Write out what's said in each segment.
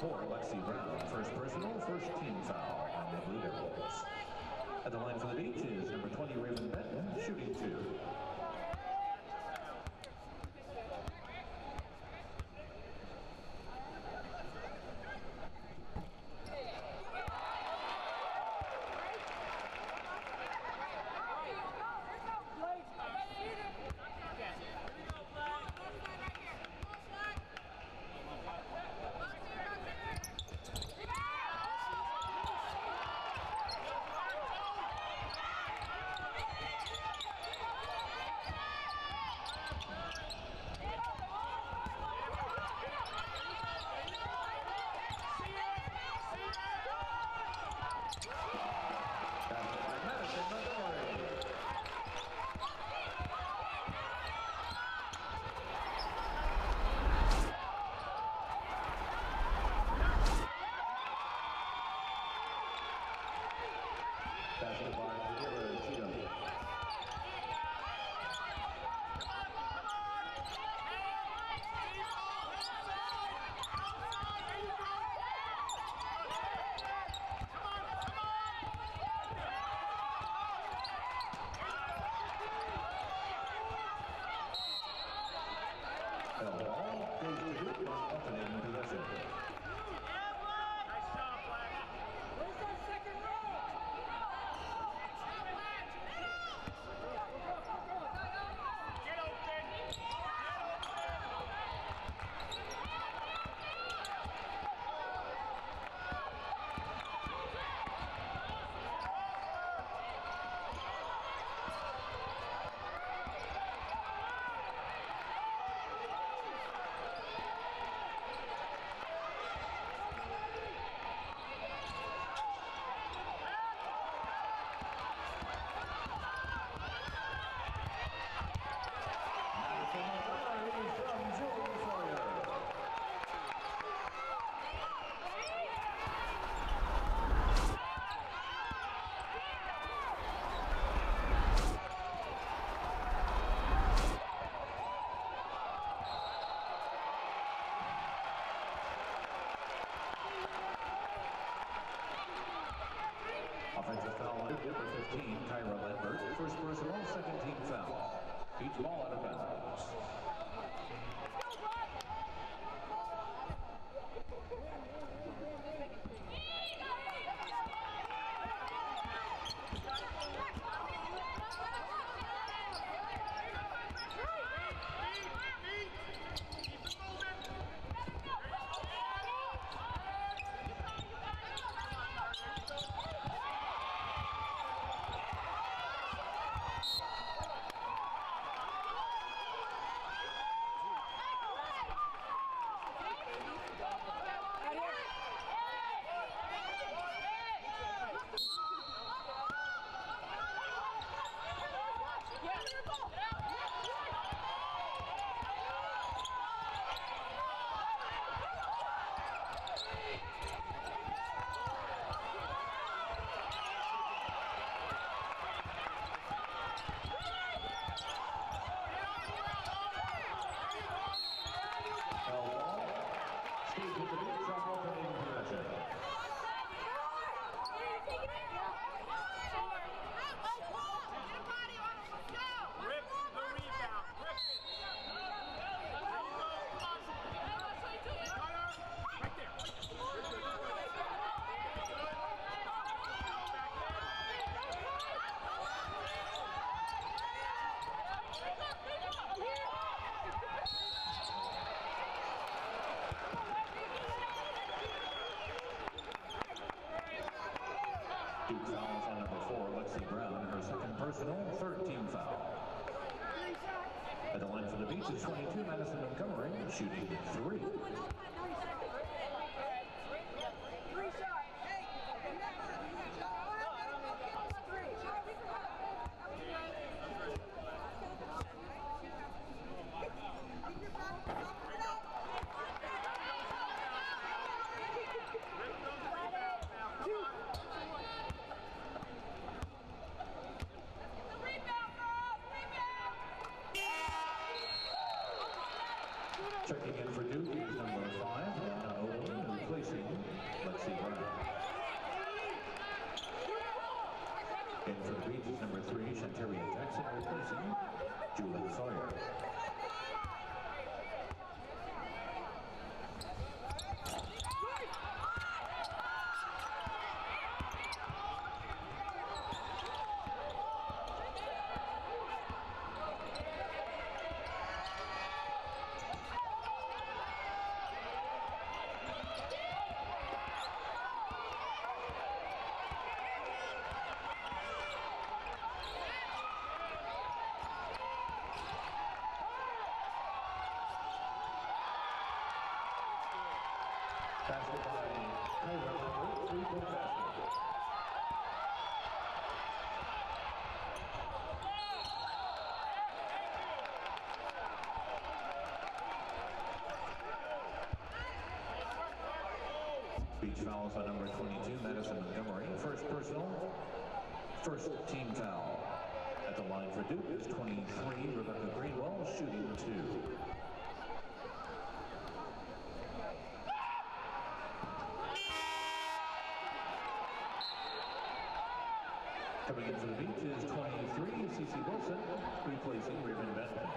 4, Lexi Brown. First personal, first team foul on the Blue Devils. At the line for the Beach is number 20, Raven Benton, shooting 2. Offensive foul on number 15, Kyra Lambert. First personal, second team foul. Beach ball out of bounds. Two fouls on number 4, Lexi Brown, her second personal, third team foul. At the line for the Beach is 22, Madison Montgomery, shooting 3. Checking in for Duke is number 5, Lana Owen, who places In for the Beach is number 3, Shantaria Jackson, replacing Julian Sawyer. Basket by Kyra, 3-point basket. Beach fouls on number 22, Madison Montgomery. First personal, first team foul. At the line for Duke is 23, Rebecca Greenwell, shooting 2. Coming in for the Beach is 23, Cece Wilson, replacing Raven Benton.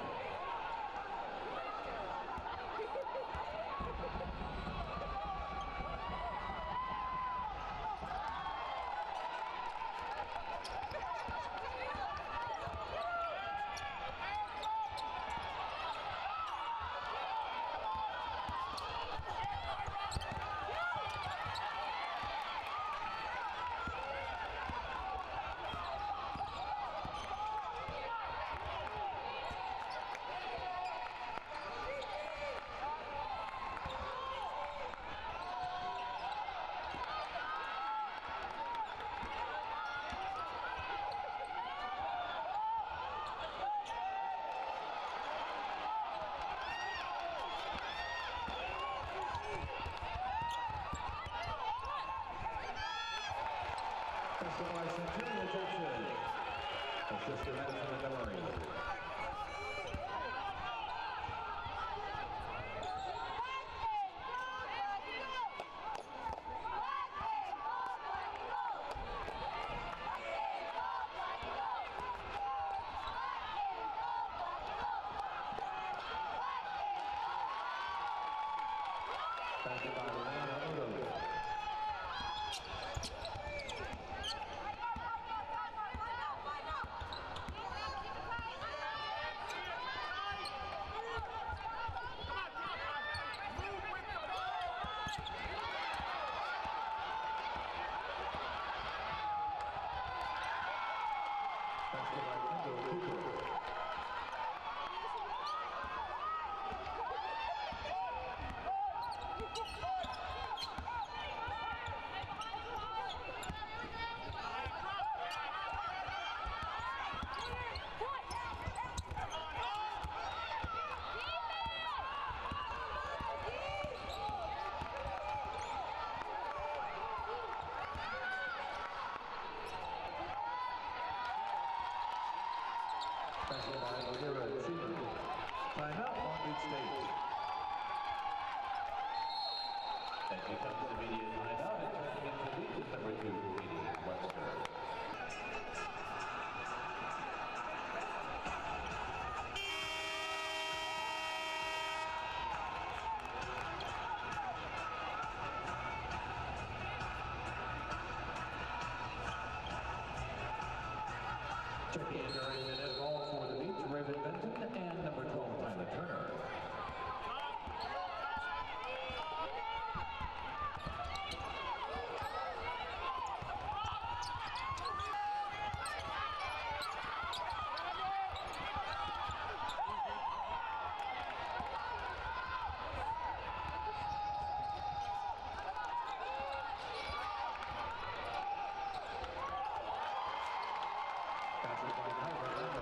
By Shantaria Jackson, assist to Madison Montgomery. Basket by Renee. Timeout, Long Beach State. And here comes the immediate timeout, and turning into the Beach is number 2, Katie Webster. Checking in during the net ball for the Beach, Raven Benton and number 12, Tyler Turner. Basket by Kyra.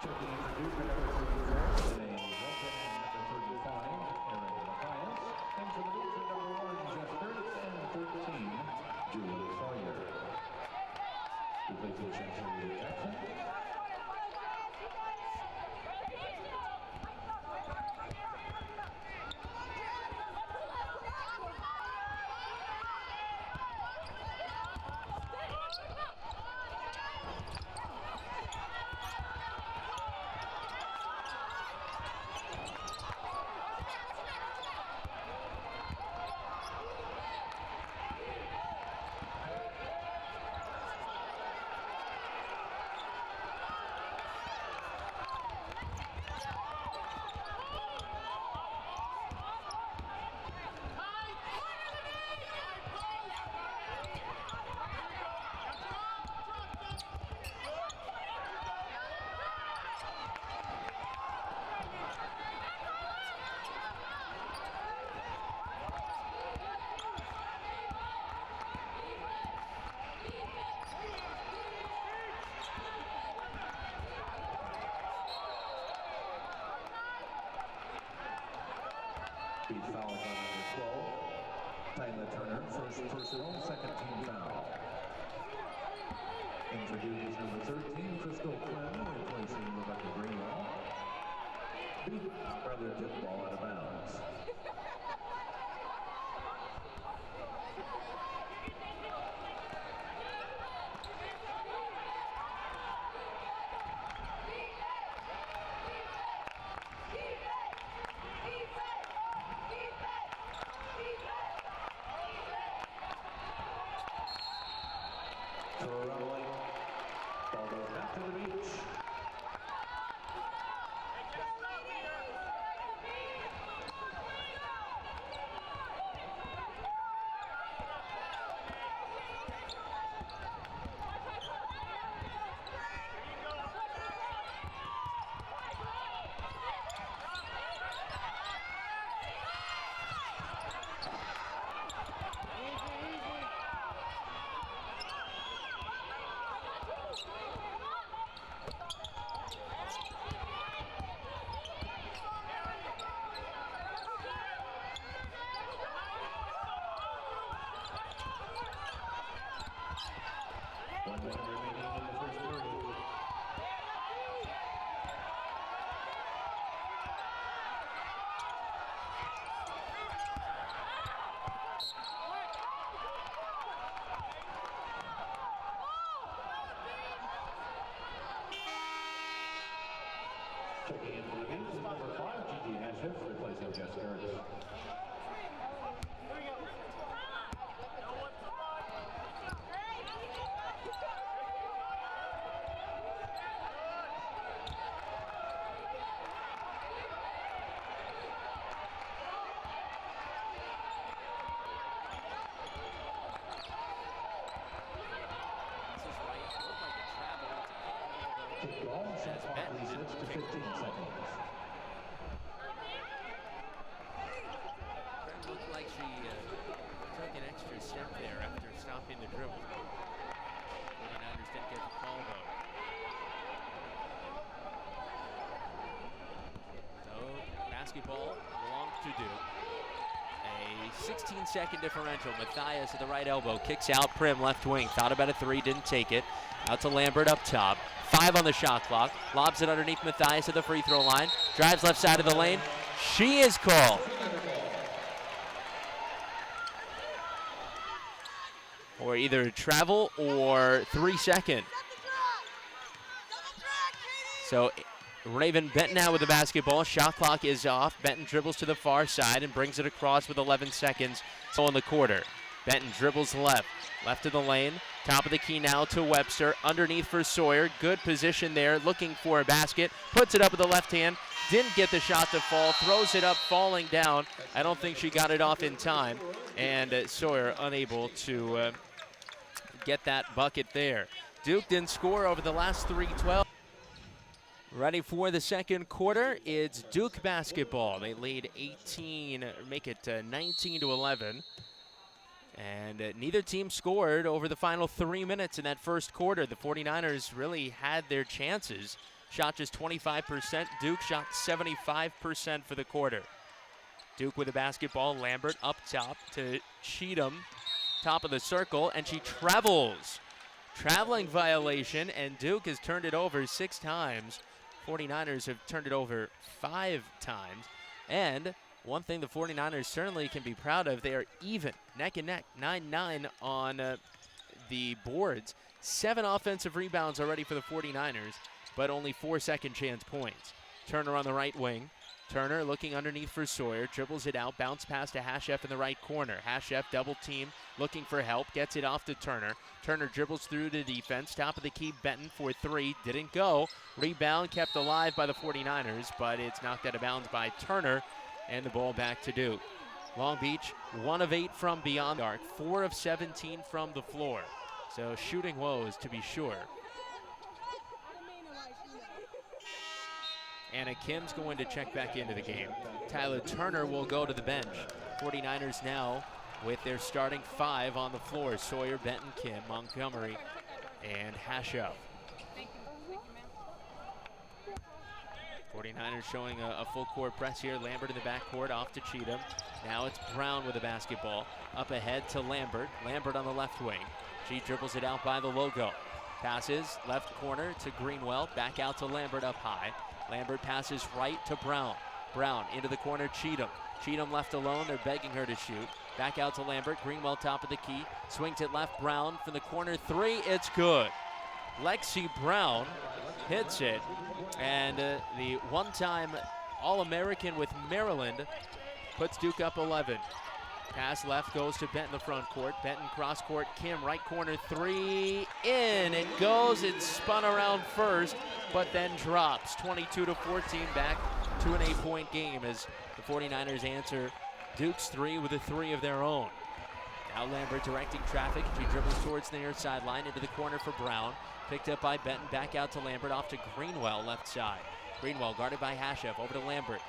Checking in for Duke, number 34, Renee Wilson, and number 35, Erin Matthias. And for the Dukes, number 1, Jeff Kurtz, and 13, Julie Sawyer. Replacing Chancellor Jackson. Beach foul on number 12. Tyler Turner, first personal, second team foul. In for Duke is number 13, Crystal Quinn, replacing Rebecca Greenwell. Beat brother tip ball out of bounds. Ball goes back to the beach. One minute remaining in the first period. Checking in for the Beats is number 5, Gigi Hashif, replacing Jess Kurtz. Ball, shot clock resets to 15 seconds. It looked like she took an extra step there after stopping the dribble. 49ers didn't get the call though. So basketball belongs to Duke. A 16-second differential. Matthias at the right elbow kicks out. Prim left wing. Thought about a three, didn't take it. Out to Lambert up top. 5 on the shot clock. Lobs it underneath Matthias at the free throw line. Drives left side of the lane. She is called. Or either travel or 3 second. So Raven Benton now with the basketball. Shot clock is off. Benton dribbles to the far side and brings it across with 11 seconds in the quarter. Benton dribbles left of the lane. Top of the key now to Webster. Underneath for Sawyer. Good position there, looking for a basket. Puts it up with the left hand. Didn't get the shot to fall. Throws it up, falling down. I don't think she got it off in time. And Sawyer unable to get that bucket there. Duke didn't score over the last 3-12. Ready for the second quarter. It's Duke basketball. They lead 18, make it 19-11. And neither team scored over the final 3 minutes in that first quarter. The 49ers really had their chances. shot just 25%. Duke shot 75% for the quarter. Duke with the basketball. Lambert up top to Cheatham, top of the circle, and she travels. Traveling violation, and Duke has turned it over 6 times. 49ers have turned it over 5 times. And one thing the 49ers certainly can be proud of, they are even, neck and neck, 9-9 on the boards. 7 offensive rebounds already for the 49ers, but only 4 second chance points. Turner on the right wing. Turner looking underneath for Sawyer, dribbles it out, bounce pass to Hashef in the right corner. Hashef double team, looking for help, gets it off to Turner. Turner dribbles through to defense, top of the key, Benton for 3, didn't go. Rebound kept alive by the 49ers, but it's knocked out of bounds by Turner, and the ball back to Duke. Long Beach, 1 of 8 from beyond the arc, 4 of 17 from the floor. So shooting woes to be sure. Anna Kim's going to check back into the game. Tyler Turner will go to the bench. 49ers now with their starting 5 on the floor. Sawyer, Benton, Kim, Montgomery, and Hashef. 49ers showing a full court press here. Lambert in the backcourt, off to Cheatham. Now it's Brown with the basketball. Up ahead to Lambert. Lambert on the left wing. She dribbles it out by the logo. Passes left corner to Greenwell. Back out to Lambert up high. Lambert passes right to Brown. Brown into the corner, Cheatham. Cheatham left alone, they're begging her to shoot. Back out to Lambert, Greenwell top of the key. Swings it left, Brown from the corner, 3, it's good. Lexi Brown hits it, and the one-time All-American with Maryland puts Duke up 11. Pass left goes to Benton, the front court. Benton cross court, Kim right corner, 3, in. It goes, it spun around first, but then drops. 22-14, back to an 8-point game as the 49ers answer Duke's 3 with a 3 of their own. Now Lambert directing traffic. She dribbles towards the near sideline into the corner for Brown. Picked up by Benton, back out to Lambert, off to Greenwell, left side. Greenwell guarded by Hashef, over to Lambert.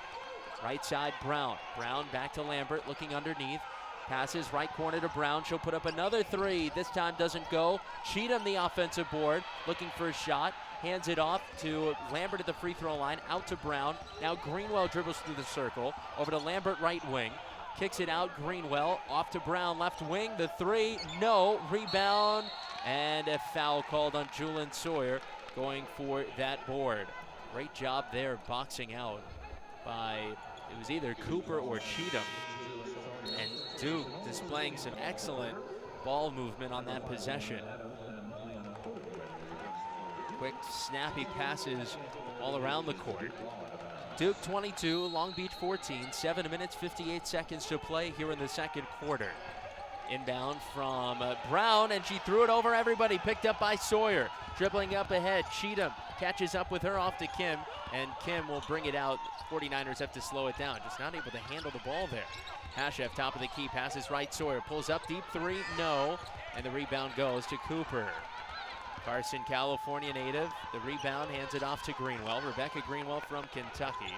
Right side, Brown. Brown back to Lambert, looking underneath. Passes right corner to Brown. She'll put up another 3. This time doesn't go. Cheatham, the offensive board, looking for a shot. Hands it off to Lambert at the free throw line. Out to Brown. Now Greenwell dribbles through the circle. Over to Lambert, right wing. Kicks it out. Greenwell off to Brown, left wing. The 3, no. Rebound. And a foul called on Julian Sawyer, going for that board. Great job there boxing out by, it was either Cooper or Cheatham. And Duke displaying some excellent ball movement on that possession. Quick, snappy passes all around the court. Duke 22, Long Beach 14, 7 minutes, 58 seconds to play here in the second quarter. Inbound from Brown, and she threw it over everybody, picked up by Sawyer. Dribbling up ahead, Cheatham catches up with her, off to Kim, and Kim will bring it out. 49ers have to slow it down, just not able to handle the ball there. Hashef, top of the key, passes right, Sawyer pulls up, deep 3, no, and the rebound goes to Cooper. Carson, California native, the rebound, hands it off to Greenwell. Rebecca Greenwell from Kentucky,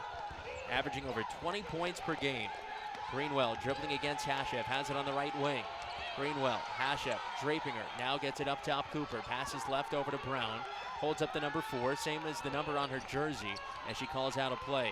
averaging over 20 points per game. Greenwell dribbling against Hashef, has it on the right wing. Greenwell, Hashef, draping her, now gets it up top, Cooper, passes left over to Brown, holds up the number 4, same as the number on her jersey, as she calls out a play.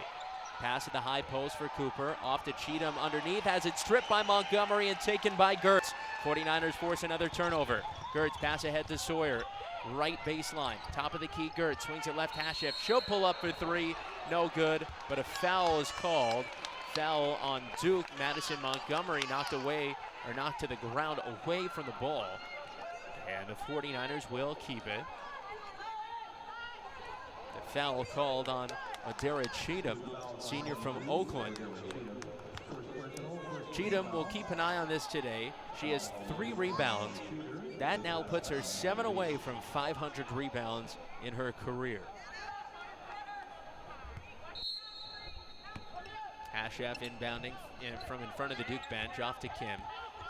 Pass at the high post for Cooper, off to Cheatham underneath, has it stripped by Montgomery and taken by Gertz. 49ers force another turnover. Gertz pass ahead to Sawyer, right baseline, top of the key, Gertz swings it left, Hashef, she'll pull up for 3, no good, but a foul is called. Foul on Duke. Madison Montgomery knocked to the ground away from the ball. And the 49ers will keep it. The foul called on Adara Cheatham, senior from Oakland. Cheatham will keep an eye on this today. She has 3 rebounds. That now puts her 7 away from 500 rebounds in her career. Hashef inbounding from in front of the Duke bench, off to Kim.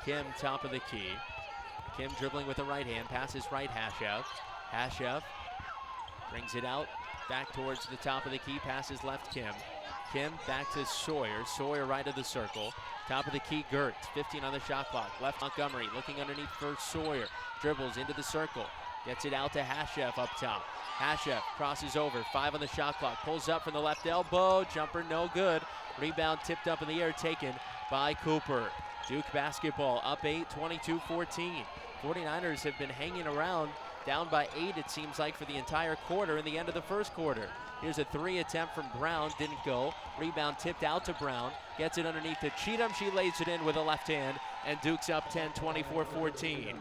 Kim, top of the key. Kim dribbling with the right hand, passes right, Hashef. Hashef brings it out, back towards the top of the key, passes left, Kim. Kim back to Sawyer. Sawyer right of the circle. Top of the key, Gertz. 15 on the shot clock. Left Montgomery looking underneath for Sawyer. Dribbles into the circle. Gets it out to Hashef up top. Hashef crosses over, 5 on the shot clock, pulls up from the left elbow, jumper no good. Rebound tipped up in the air, taken by Cooper. Duke basketball up 8, 22-14. 49ers have been hanging around, down by 8 it seems like for the entire quarter in the end of the first quarter. Here's a 3 attempt from Brown, didn't go. Rebound tipped out to Brown, gets it underneath to Cheatham, she lays it in with a left hand, and Duke's up 10, 24-14.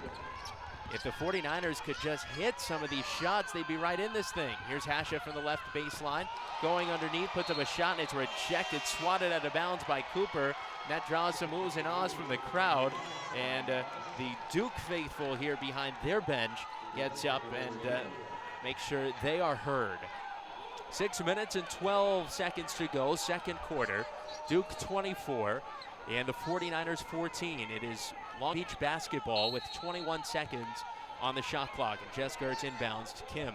If the 49ers could just hit some of these shots, they'd be right in this thing. Here's Hasha from the left baseline, going underneath, puts up a shot, and it's rejected, swatted out of bounds by Cooper. And that draws some oohs and ahs from the crowd. And the Duke faithful here behind their bench gets up and makes sure they are heard. 6 minutes and 12 seconds to go, second quarter. Duke 24 and the 49ers 14. It is Long Beach basketball with 21 seconds on the shot clock. And Jess Gertz inbounds to Kim.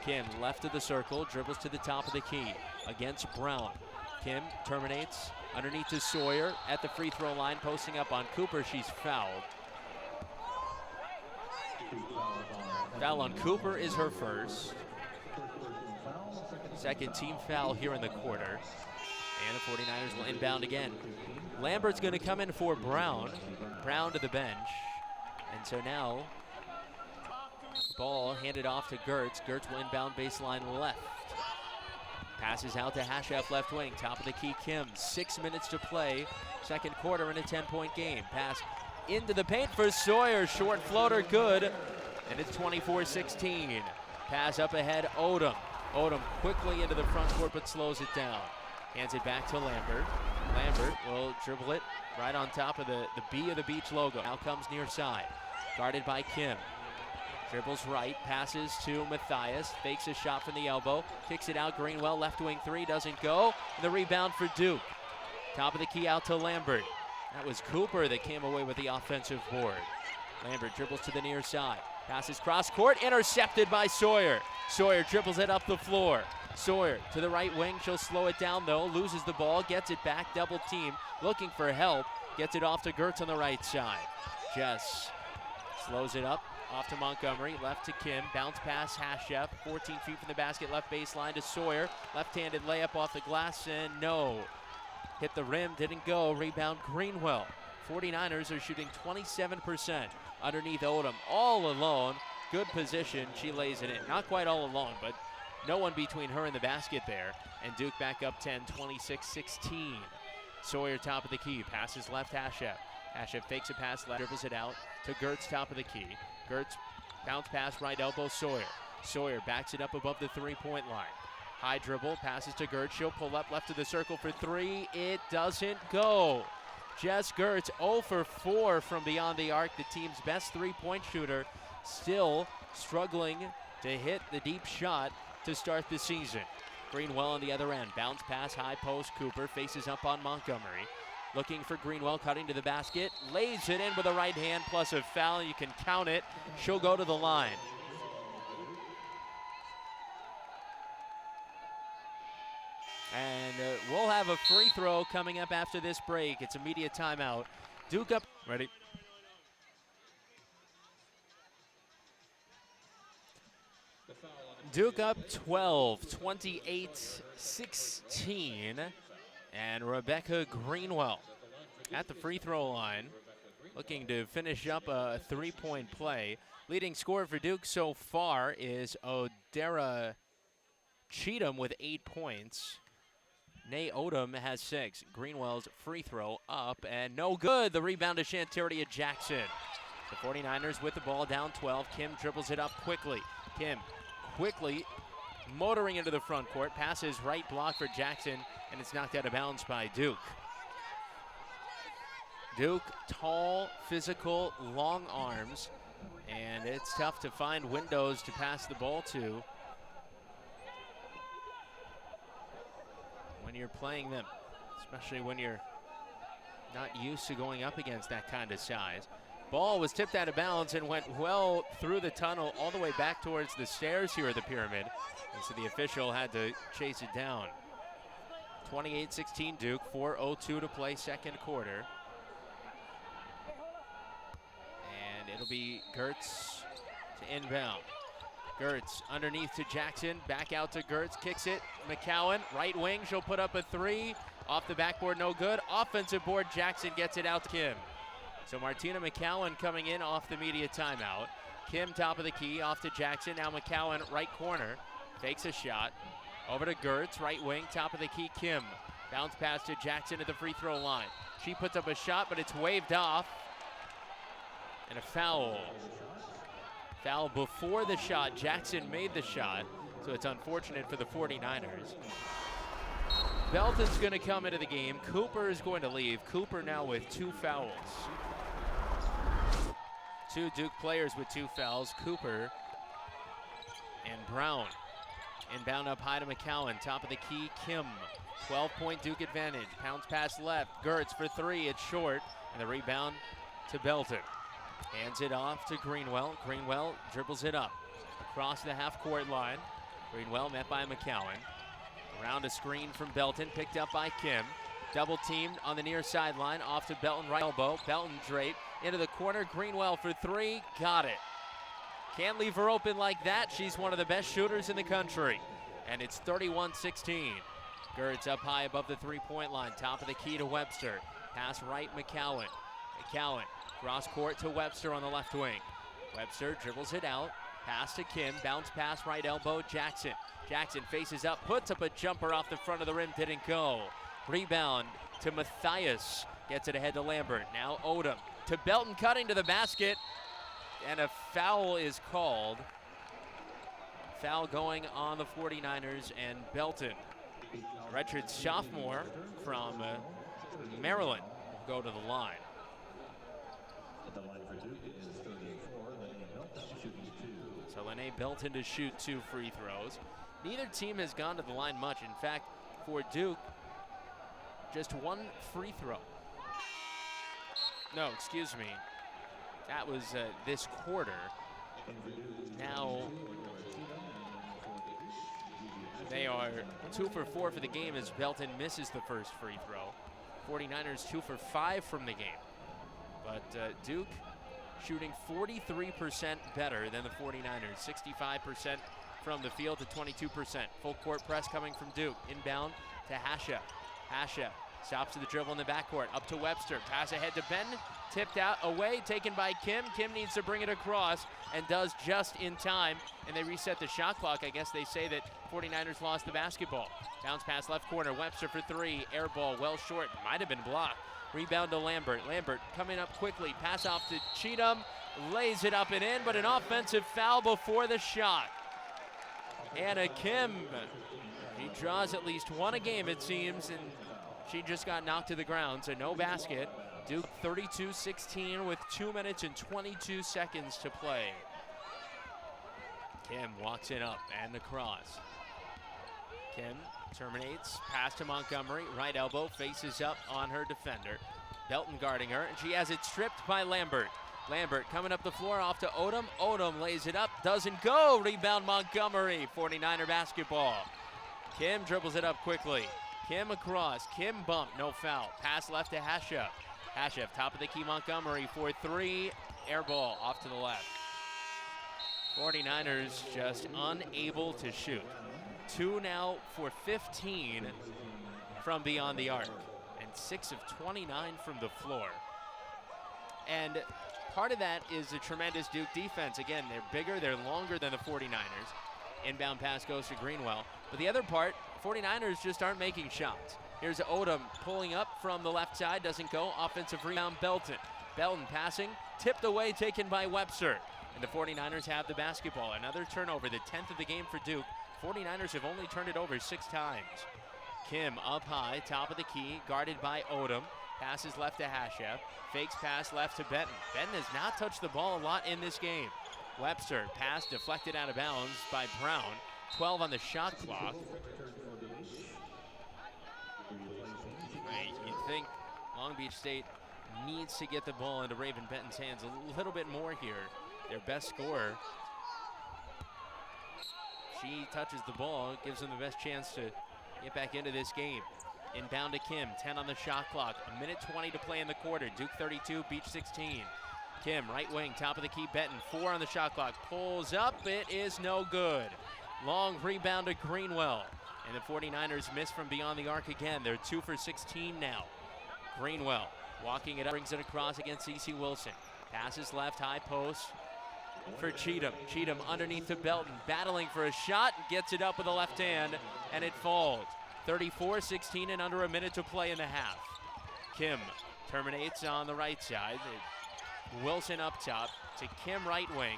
Kim left of the circle, dribbles to the top of the key against Brown. Kim terminates underneath to Sawyer at the free throw line, posting up on Cooper. She's fouled. Foul on Cooper is her first. Second team foul here in the quarter. And the 49ers will inbound again. Lambert's going to come in for Brown. Brown to the bench. And so now, ball handed off to Gertz. Gertz will inbound baseline left. Passes out to Hashef left wing. Top of the key, Kim. 6 minutes to play. Second quarter in a 10-point game. Pass into the paint for Sawyer. Short floater, good. And it's 24-16. Pass up ahead, Odom. Odom quickly into the front court but slows it down. Hands it back to Lambert. Lambert will dribble it right on top of the B of the Beach logo. Now comes near side. Guarded by Kim. Dribbles right, passes to Matthias. Fakes a shot from the elbow. Kicks it out, Greenwell, left wing three, doesn't go. And the rebound for Duke. Top of the key out to Lambert. That was Cooper that came away with the offensive board. Lambert dribbles to the near side. Passes cross court, intercepted by Sawyer. Sawyer dribbles it up the floor. Sawyer to the right wing, she'll slow it down though, loses the ball, gets it back, double team, looking for help, gets it off to Gertz on the right side. Jess slows it up, off to Montgomery, left to Kim, bounce pass Hashef, 14 feet from the basket, left baseline to Sawyer, left-handed layup off the glass and no. Hit the rim, didn't go, rebound Greenwell. 49ers are shooting 27% underneath Odom, all alone, good position, she lays it in. Not quite all alone, but no one between her and the basket there. And Duke back up 10, 26-16. Sawyer top of the key, passes left Hashef. Hashef fakes a pass left, dribbles it out to Gertz top of the key. Gertz bounce pass right elbow Sawyer. Sawyer backs it up above the three-point line. High dribble, passes to Gertz, she'll pull up left of the circle for three. It doesn't go. Jess Gertz 0 for 4 from beyond the arc, the team's best three-point shooter, still struggling to hit the deep shot to start the season. Greenwell on the other end, bounce pass, high post, Cooper faces up on Montgomery. Looking for Greenwell, cutting to the basket, lays it in with a right hand plus a foul, you can count it, she'll go to the line. And we'll have a free throw coming up after this break. It's immediate timeout. Duke up, ready. Duke up 12, 28-16. And Rebecca Greenwell at the free throw line, looking to finish up a three-point play. Leading scorer for Duke so far is Odera Cheatham with 8 points. Nay Odom has 6. Greenwell's free throw up and no good. The rebound to Shantaria Jackson. The 49ers with the ball down 12. Kim dribbles it up quickly. Kim quickly motoring into the front court. Passes right block for Jackson and it's knocked out of bounds by Duke. Duke, tall, physical, long arms, and it's tough to find windows to pass the ball to when you're playing them, especially when you're not used to going up against that kind of size. Ball was tipped out of bounds and went well through the tunnel all the way back towards the stairs here at the Pyramid. And so the official had to chase it down. 28-16 Duke, 4:02 to play second quarter. And it'll be Gertz to inbound. Gertz underneath to Jackson, back out to Gertz, kicks it. McCowan, right wing, she'll put up a three. Off the backboard, no good. Offensive board, Jackson gets it out to Kim. So Martina McCowan coming in off the media timeout. Kim top of the key, off to Jackson. Now McCowan, right corner, fakes a shot. Over to Gertz, right wing, top of the key, Kim. Bounce pass to Jackson at the free throw line. She puts up a shot, but it's waved off. And a foul. Foul before the shot. Jackson made the shot, so it's unfortunate for the 49ers. Belton's going to come into the game. Cooper is going to leave. Cooper now with 2 fouls. 2 Duke players with 2 fouls, Cooper and Brown. Inbound up high to McCowan, top of the key, Kim. 12-point Duke advantage. Pounce pass left. Gertz for 3. It's short. And the rebound to Belton. Hands it off to Greenwell. Greenwell dribbles it up. Across the half-court line. Greenwell met by McCowan. Around a screen from Belton. Picked up by Kim. Double teamed on the near sideline. Off to Belton, right elbow. Belton drape. Into the corner. Greenwell for 3. Got it. Can't leave her open like that. She's one of the best shooters in the country. And it's 31-16. Gertz up high above the three-point line. Top of the key to Webster. Pass right, McCowan. McCowan cross court to Webster on the left wing. Webster dribbles it out. Pass to Kim. Bounce pass right elbow. Jackson. Jackson faces up. Puts up a jumper off the front of the rim. Didn't go. Rebound to Matthias. Gets it ahead to Lambert. Now Odom to Belton, cutting to the basket. And a foul is called. Foul going on the 49ers and Belton. Redshirt sophomore from Maryland will go to the line. The line for Duke is 34. Lene Belton shooting 2. So Lene Belton to shoot 2 free throws. Neither team has gone to the line much. In fact, for Duke, just 1 free throw. No, excuse me. That was this quarter. Now they are 2 for 4 for the game as Belton misses the first free throw. 49ers 2 for 5 from the game. But Duke shooting 43% better than the 49ers. 65% from the field to 22%. Full court press coming from Duke. Inbound to Hasha. Hasha stops to the dribble in the backcourt. Up to Webster. Pass ahead to Ben. Tipped out away. Taken by Kim. Kim needs to bring it across and does just in time. And they reset the shot clock. I guess they say that 49ers lost the basketball. Bounce pass left corner. Webster for 3. Air ball well short. Might have been blocked. Rebound to Lambert. Lambert coming up quickly. Pass off to Cheatham. Lays it up and in, but an offensive foul before the shot. Anna Kim. He draws at least 1 a game, it seems, and she just got knocked to the ground, so no basket. Duke 32-16 with 2 minutes and 22 seconds to play. Kim walks it up and across. Kim terminates, pass to Montgomery, right elbow, faces up on her defender. Belton guarding her, and she has it stripped by Lambert. Lambert coming up the floor off to Odom. Odom lays it up, doesn't go. Rebound Montgomery, 49er basketball. Kim dribbles it up quickly. Kim across, Kim bump, no foul. Pass left to Hasha. Hasha, top of the key, Montgomery for 3. Air ball off to the left. 49ers just unable to shoot. 2 now for 15 from beyond the arc. And 6 of 29 from the floor. And part of that is a tremendous Duke defense. Again, they're bigger, they're longer than the 49ers. Inbound pass goes to Greenwell. But the other part, 49ers just aren't making shots. Here's Odom pulling up from the left side, doesn't go. Offensive rebound, Belton. Belton passing, tipped away, taken by Webster. And the 49ers have the basketball. Another turnover, the 10th of the game for Duke. 49ers have only turned it over 6 times. Kim up high, top of the key, guarded by Odom. Passes left to Hasha. Fakes pass left to Benton. Benton has not touched the ball a lot in this game. Webster, pass deflected out of bounds by Brown. 12 on the shot clock. You'd think Long Beach State needs to get the ball into Raven Benton's hands a little bit more here. Their best scorer. She touches the ball, gives them the best chance to get back into this game. Inbound to Kim, 10 on the shot clock. 1:20 to play in the quarter. Duke 32, Beach 16. Kim, right wing, top of the key, Benton, 4 on the shot clock, pulls up, it is no good. Long rebound to Greenwell, and the 49ers miss from beyond the arc again. They're 2 for 16 now. Greenwell walking it up, brings it across against C.C. Wilson. Passes left, high post for Cheatham. Cheatham underneath to Belton, battling for a shot, gets it up with the left hand, and it falls. 34-16 and under a minute to play in the half. Kim terminates on the right side. Wilson up top to Kim, right wing.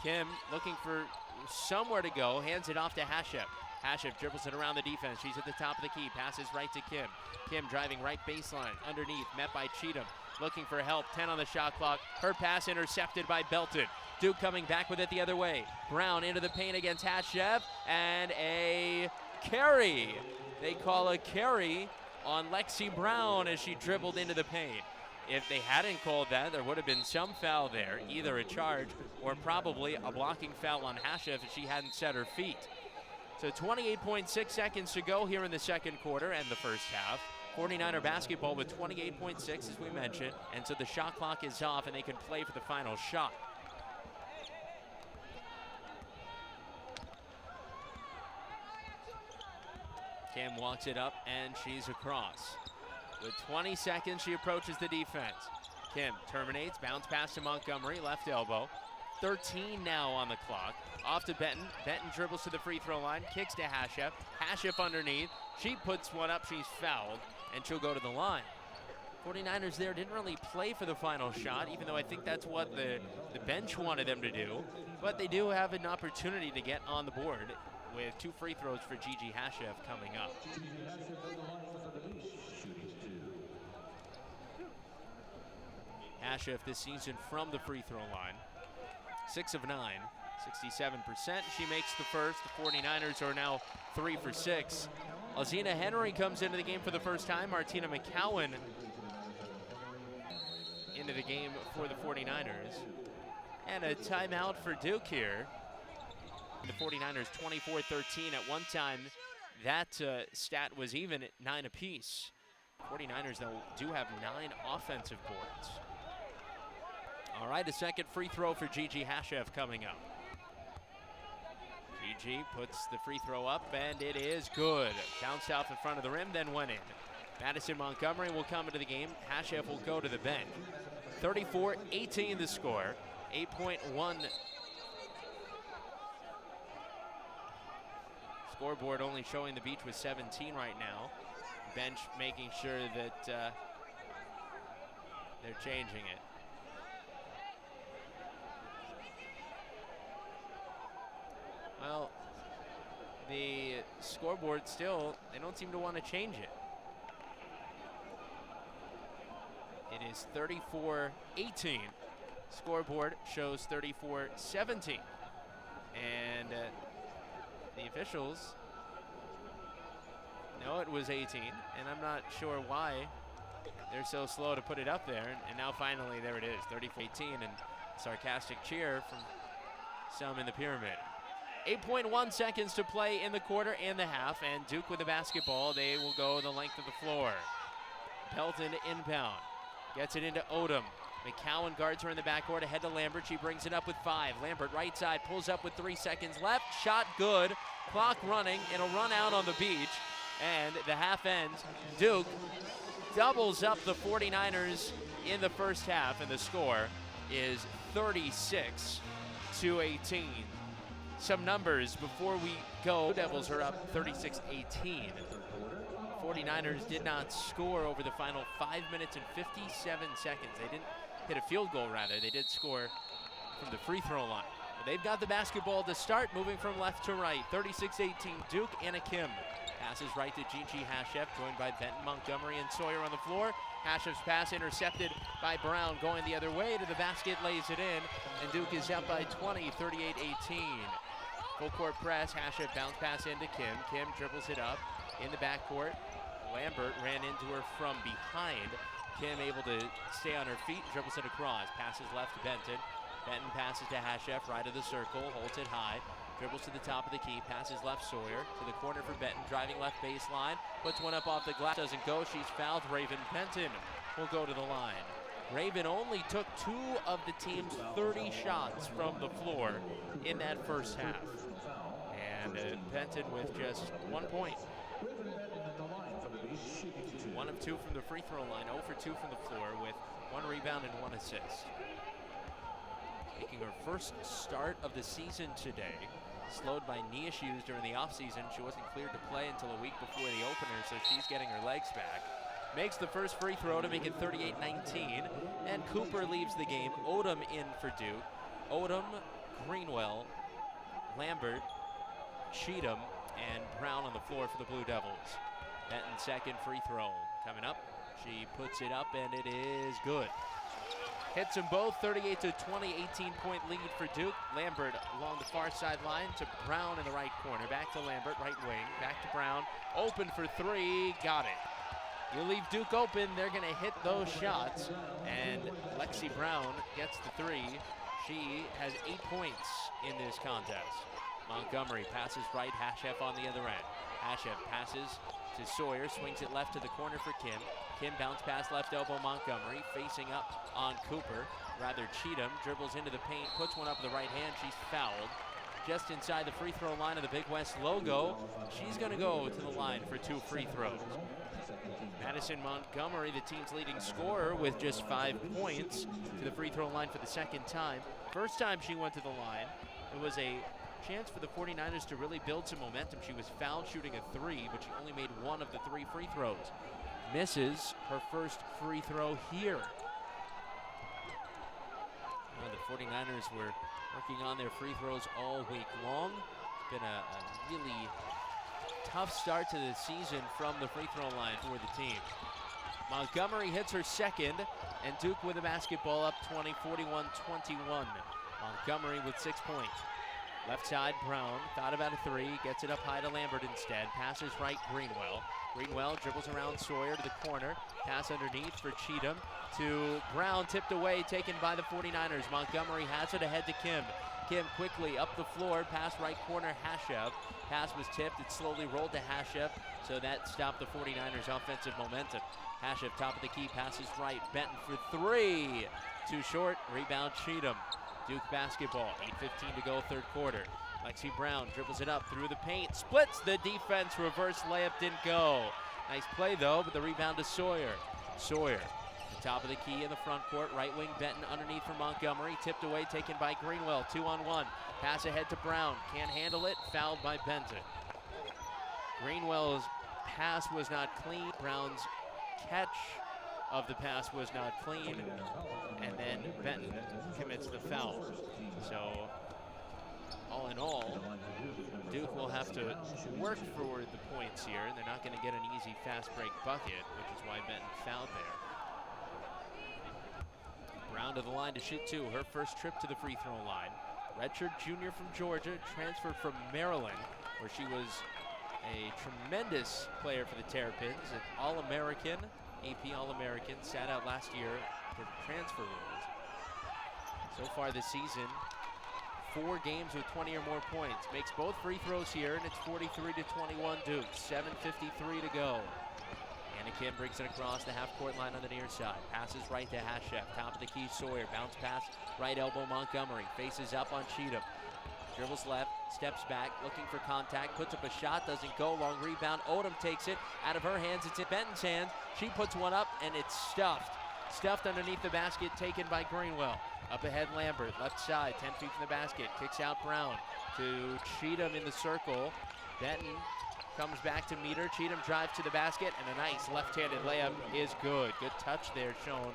Kim looking for somewhere to go, hands it off to Hashep. Hashep dribbles it around the defense. She's at the top of the key, passes right to Kim. Kim driving right baseline, underneath, met by Cheatham. Looking for help, 10 on the shot clock. Her pass intercepted by Belton. Duke coming back with it the other way. Brown into the paint against Hashep, and a carry. They call a carry on Lexi Brown as she dribbled into the paint. If they hadn't called that, there would have been some foul there, either a charge or probably a blocking foul on Hashep if she hadn't set her feet. So 28.6 seconds to go here in the second quarter and the first half. 49er basketball with 28.6, as we mentioned, and so the shot clock is off and they can play for the final shot. Kim walks it up and she's across. With 20 seconds, she approaches the defense. Kim terminates, bounce pass to Montgomery, left elbow. 13 now on the clock. Off to Benton. Benton dribbles to the free throw line, kicks to Hashep. Hashep underneath. She puts one up, she's fouled, and she'll go to the line. 49ers there didn't really play for the final shot, even though I think that's what the bench wanted them to do. But they do have an opportunity to get on the board with 2 free throws for Gigi Hashep coming up. Hashep this season from the free throw line. 6 of 9, 67%. She makes the first. The 49ers are now 3 for 6. Alzina Henry comes into the game for the first time. Martina McCowan into the game for the 49ers. And a timeout for Duke here. The 49ers 24-13. At one time, that stat was even at 9 apiece. 49ers, though, do have 9 offensive boards. All right, a second free throw for Gigi Hashep coming up. Gigi puts the free throw up, and it is good. Bounced off in front of the rim, then went in. Madison Montgomery will come into the game. Hashep will go to the bench. 34-18 the score. 8.1 scoreboard only showing the Beach with 17 right now. Bench making sure that they're changing it. Well, the scoreboard still, they don't seem to want to change it. It is 34-18. Scoreboard shows 34-17. And the officials know it was 18, and I'm not sure why they're so slow to put it up there. And now finally, there it is, 34-18, and sarcastic cheer from some in the pyramid. 8.1 seconds to play in the quarter and the half, and Duke with the basketball. They will go the length of the floor. Pelton inbound, gets it into Odom. McCowan guards her in the backcourt, ahead to Lambert. She brings it up with 5. Lambert right side, pulls up with 3 seconds left. Shot good, clock running. It'll run out on the Beach, and the half ends. Duke doubles up the 49ers in the first half, and the score is 36-18. Some numbers before we go. Devils are up 36-18. 49ers did not score over the final 5 minutes and 57 seconds. They didn't hit a field goal, rather. They did score from the free throw line. But they've got the basketball to start, moving from left to right. 36-18, Duke, Anna Kim. Passes right to Gigi Hashep, joined by Benton, Montgomery, and Sawyer on the floor. Hashep's pass intercepted by Brown, going the other way to the basket, lays it in, and Duke is up by 20, 38-18. Full court press, Hashep bounce pass into Kim. Kim dribbles it up in the backcourt. Lambert ran into her from behind. Kim able to stay on her feet, dribbles it across. Passes left to Benton. Benton passes to Hashep, right of the circle, holds it high. Dribbles to the top of the key, passes left Sawyer. To the corner for Benton, driving left baseline. Puts one up off the glass, doesn't go. She's fouled. Raven Benton will go to the line. Raven only took 2 of the team's 30 shots from the floor in that first half. And Benton with just 1 point. 1 of 2 from the free throw line, 0 for 2 from the floor with 1 rebound and 1 assist. Making her first start of the season today. Slowed by knee issues during the offseason. She wasn't cleared to play until a week before the opener, so she's getting her legs back. Makes the first free throw to make it 38-19, and Cooper leaves the game. Odom in for Duke. Odom, Greenwell, Lambert, Cheatham, and Brown on the floor for the Blue Devils. Benton's second free throw coming up. She puts it up, and it is good. Hits them both, 38-20, 18-point lead for Duke. Lambert along the far sideline to Brown in the right corner. Back to Lambert, right wing. Back to Brown. Open for 3, got it. You leave Duke open, they're gonna hit those shots. And Lexi Brown gets the 3. She has 8 points in this contest. Montgomery passes right, Hashef on the other end. Hashef passes to Sawyer, swings it left to the corner for Kim. Kim bounce pass left elbow Montgomery, facing up on Cooper. Rather Cheatham dribbles into the paint, puts one up with the right hand, she's fouled. Just inside the free throw line of the Big West logo. She's gonna go to the line for 2 free throws. Madison Montgomery, the team's leading scorer with just 5 points, to the free throw line for the second time. First time she went to the line, it was a chance for the 49ers to really build some momentum. She was fouled shooting a 3, but she only made 1 of the 3 free throws. Misses her first free throw here. Well, the 49ers were working on their free throws all week long. It's been a really tough start to the season from the free throw line for the team. Montgomery hits her second, and Duke with the basketball up 20, 41-21. Montgomery with 6 points. Left side, Brown, thought about a 3, gets it up high to Lambert instead, passes right, Greenwell. Greenwell dribbles around Sawyer to the corner, pass underneath for Cheatham to Brown, tipped away, taken by the 49ers. Montgomery has it ahead to Kim. Kim quickly up the floor, pass right corner, Hashef. Pass was tipped, it slowly rolled to Hashef, so that stopped the 49ers' offensive momentum. Hashef, top of the key, passes right, Benton for 3. Too short, rebound Cheatham. Duke basketball, 8:15 to go, third quarter. Lexi Brown dribbles it up through the paint, splits the defense, reverse layup didn't go. Nice play though, but the rebound to Sawyer. Sawyer, the top of the key in the front court, right wing Benton underneath for Montgomery, tipped away, taken by Greenwell, 2-on-1. Pass ahead to Brown, can't handle it, fouled by Benton. Greenwell's pass was not clean, Brown's catch of the pass was not clean, and then Benton commits the foul. So, all in all, Duke will have to work for the points here, and they're not going to get an easy fast break bucket, which is why Benton fouled there. Brown to the line to shoot 2, her first trip to the free throw line. Redshirt junior from Georgia, transferred from Maryland, where she was a tremendous player for the Terrapins, an All-American, AP All-American, sat out last year for the transfer rules. So far this season, 4 games with 20 or more points. Makes both free throws here, and it's 43-21 Duke. 7:53 to go. Anna Kim brings it across the half-court line on the near side. Passes right to Hashef. Top of the key, Sawyer. Bounce pass, right elbow Montgomery. Faces up on Cheatham. Dribbles left, steps back, looking for contact, puts up a shot, doesn't go, long rebound. Odom takes it out of her hands, it's in Benton's hands. She puts one up, and it's stuffed. Stuffed underneath the basket, taken by Greenwell. Up ahead, Lambert, left side, 10 feet from the basket, kicks out Brown to Cheatham in the circle. Benton comes back to meet her. Cheatham drives to the basket, and a nice left-handed layup is good. Good touch there shown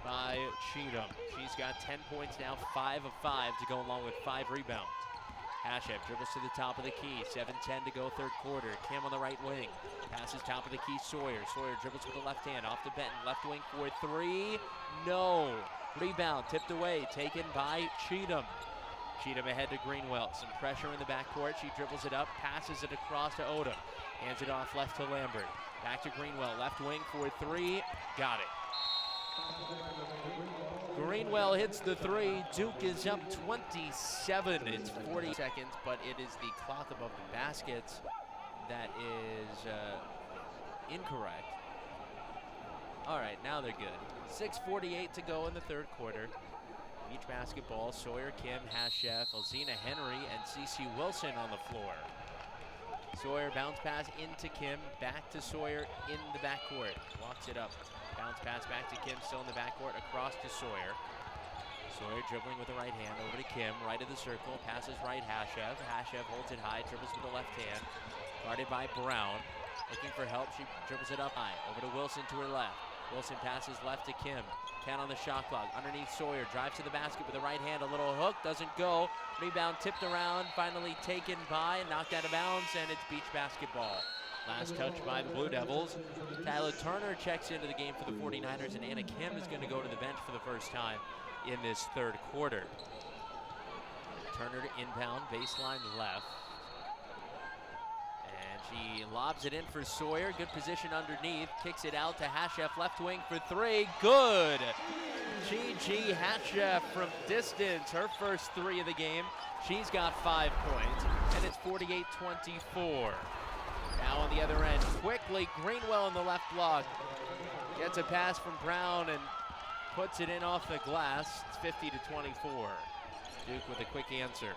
by Cheatham. She's got 10 points now, 5 of 5 to go along with 5 rebounds. Hashef dribbles to the top of the key, 7:10 to go, third quarter. Kim on the right wing, passes top of the key, Sawyer. Sawyer dribbles with the left hand, off to Benton, left wing for 3, no. Rebound, tipped away, taken by Cheatham. Cheatham ahead to Greenwell, some pressure in the backcourt, she dribbles it up, passes it across to Odom. Hands it off left to Lambert. Back to Greenwell, left wing for 3, got it. Greenwell hits the 3. Duke is up 27. It's 40 seconds, but it is the clock above the baskets that is incorrect. All right, now they're good. 6:48 to go in the third quarter. Beach basketball, Sawyer, Kim, Hashef, Alzina Henry, and CeCe Wilson on the floor. Sawyer bounce pass into Kim, back to Sawyer in the backcourt. Walks it up. Bounce pass back to Kim, still in the backcourt, across to Sawyer. Sawyer dribbling with the right hand over to Kim, right of the circle, passes right Hashef. Hashef holds it high, dribbles with the left hand, guarded by Brown. Looking for help, she dribbles it up high, over to Wilson to her left. Wilson passes left to Kim. 10 on the shot clock, underneath Sawyer, drives to the basket with the right hand, a little hook, doesn't go. Rebound tipped around, finally taken by, knocked out of bounds, and it's beach basketball. Last touch by the Blue Devils. Tyler Turner checks into the game for the 49ers, and Anna Kim is going to go to the bench for the first time in this third quarter. Turner to inbound, baseline left. And she lobs it in for Sawyer. Good position underneath. Kicks it out to Hashef, left wing for three. Good! Gigi Hashef from distance. Her first three of the game. She's got 5 points, and it's 48-24. Now on the other end, quickly, Greenwell in the left block. Gets a pass from Brown and puts it in off the glass. It's 50-24. Duke with a quick answer.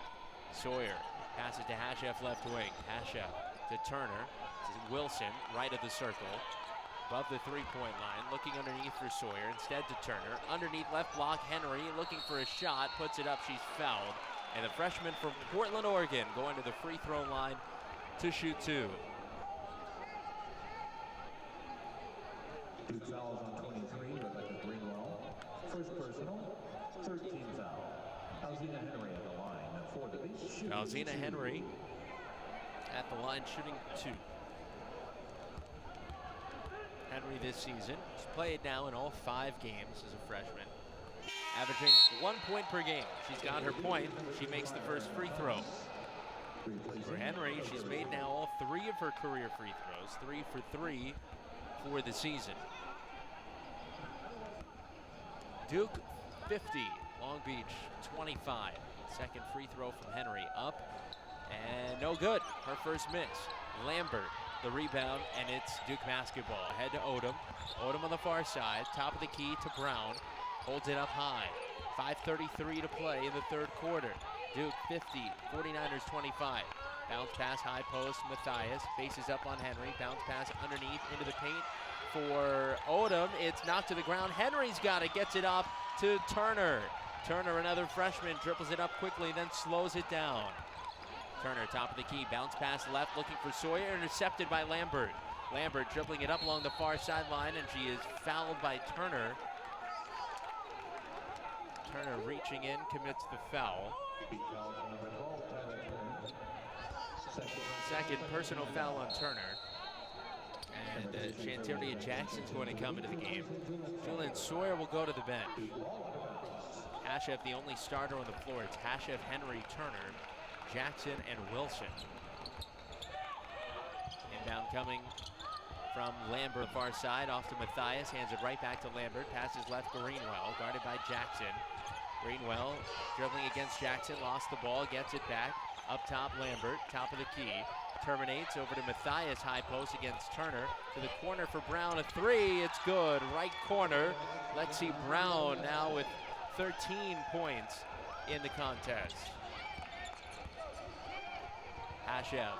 Sawyer passes to Hashef, left wing. Hashef to Turner. To Wilson, right of the circle. Above the three-point line, looking underneath for Sawyer. Instead to Turner. Underneath left block, Henry looking for a shot. Puts it up, she's fouled. And the freshman from Portland, Oregon, going to the free throw line to shoot two. Duke fouls on 23, Rebecca Greenwell. First personal, 13 foul. Alzina Henry at the line for the beach. Alzina Henry at the line shooting two. Henry this season has played now in all 5 games as a freshman, averaging 1 point per game. She's got her point. She makes the first free throw. For Henry, she's made now all 3 of her career free throws, 3 for 3 for the season. Duke 50, Long Beach 25. Second free throw from Henry, up and no good. Her first miss. Lambert, the rebound, and it's Duke basketball. Ahead to Odom. Odom on the far side, top of the key to Brown. Holds it up high. 5:33 to play in the third quarter. Duke 50, 49ers 25. Bounce pass, high post, Matthias. Faces up on Henry. Bounce pass underneath into the paint for Odom. It's knocked to the ground. Henry's got it, gets it off to Turner. Turner, another freshman, dribbles it up quickly, then slows it down. Turner, top of the key, bounce pass left, looking for Sawyer, intercepted by Lambert. Lambert dribbling it up along the far sideline, and she is fouled by Turner. Turner reaching in, commits the foul. Second personal foul on Turner. And Shanteria Jackson's going to come into the game. Julian Sawyer will go to the bench. Hashef, the only starter on the floor. It's Hashef, Henry, Turner, Jackson, and Wilson. Inbound coming from Lambert, far side, off to Matthias, hands it right back to Lambert, passes left to Greenwell, guarded by Jackson. Greenwell dribbling against Jackson, lost the ball, gets it back, up top Lambert, top of the key, terminates over to Matthias, high post against Turner, to the corner for Brown, a three, it's good, right corner. Lexi Brown now with 13 points in the contest. Hashef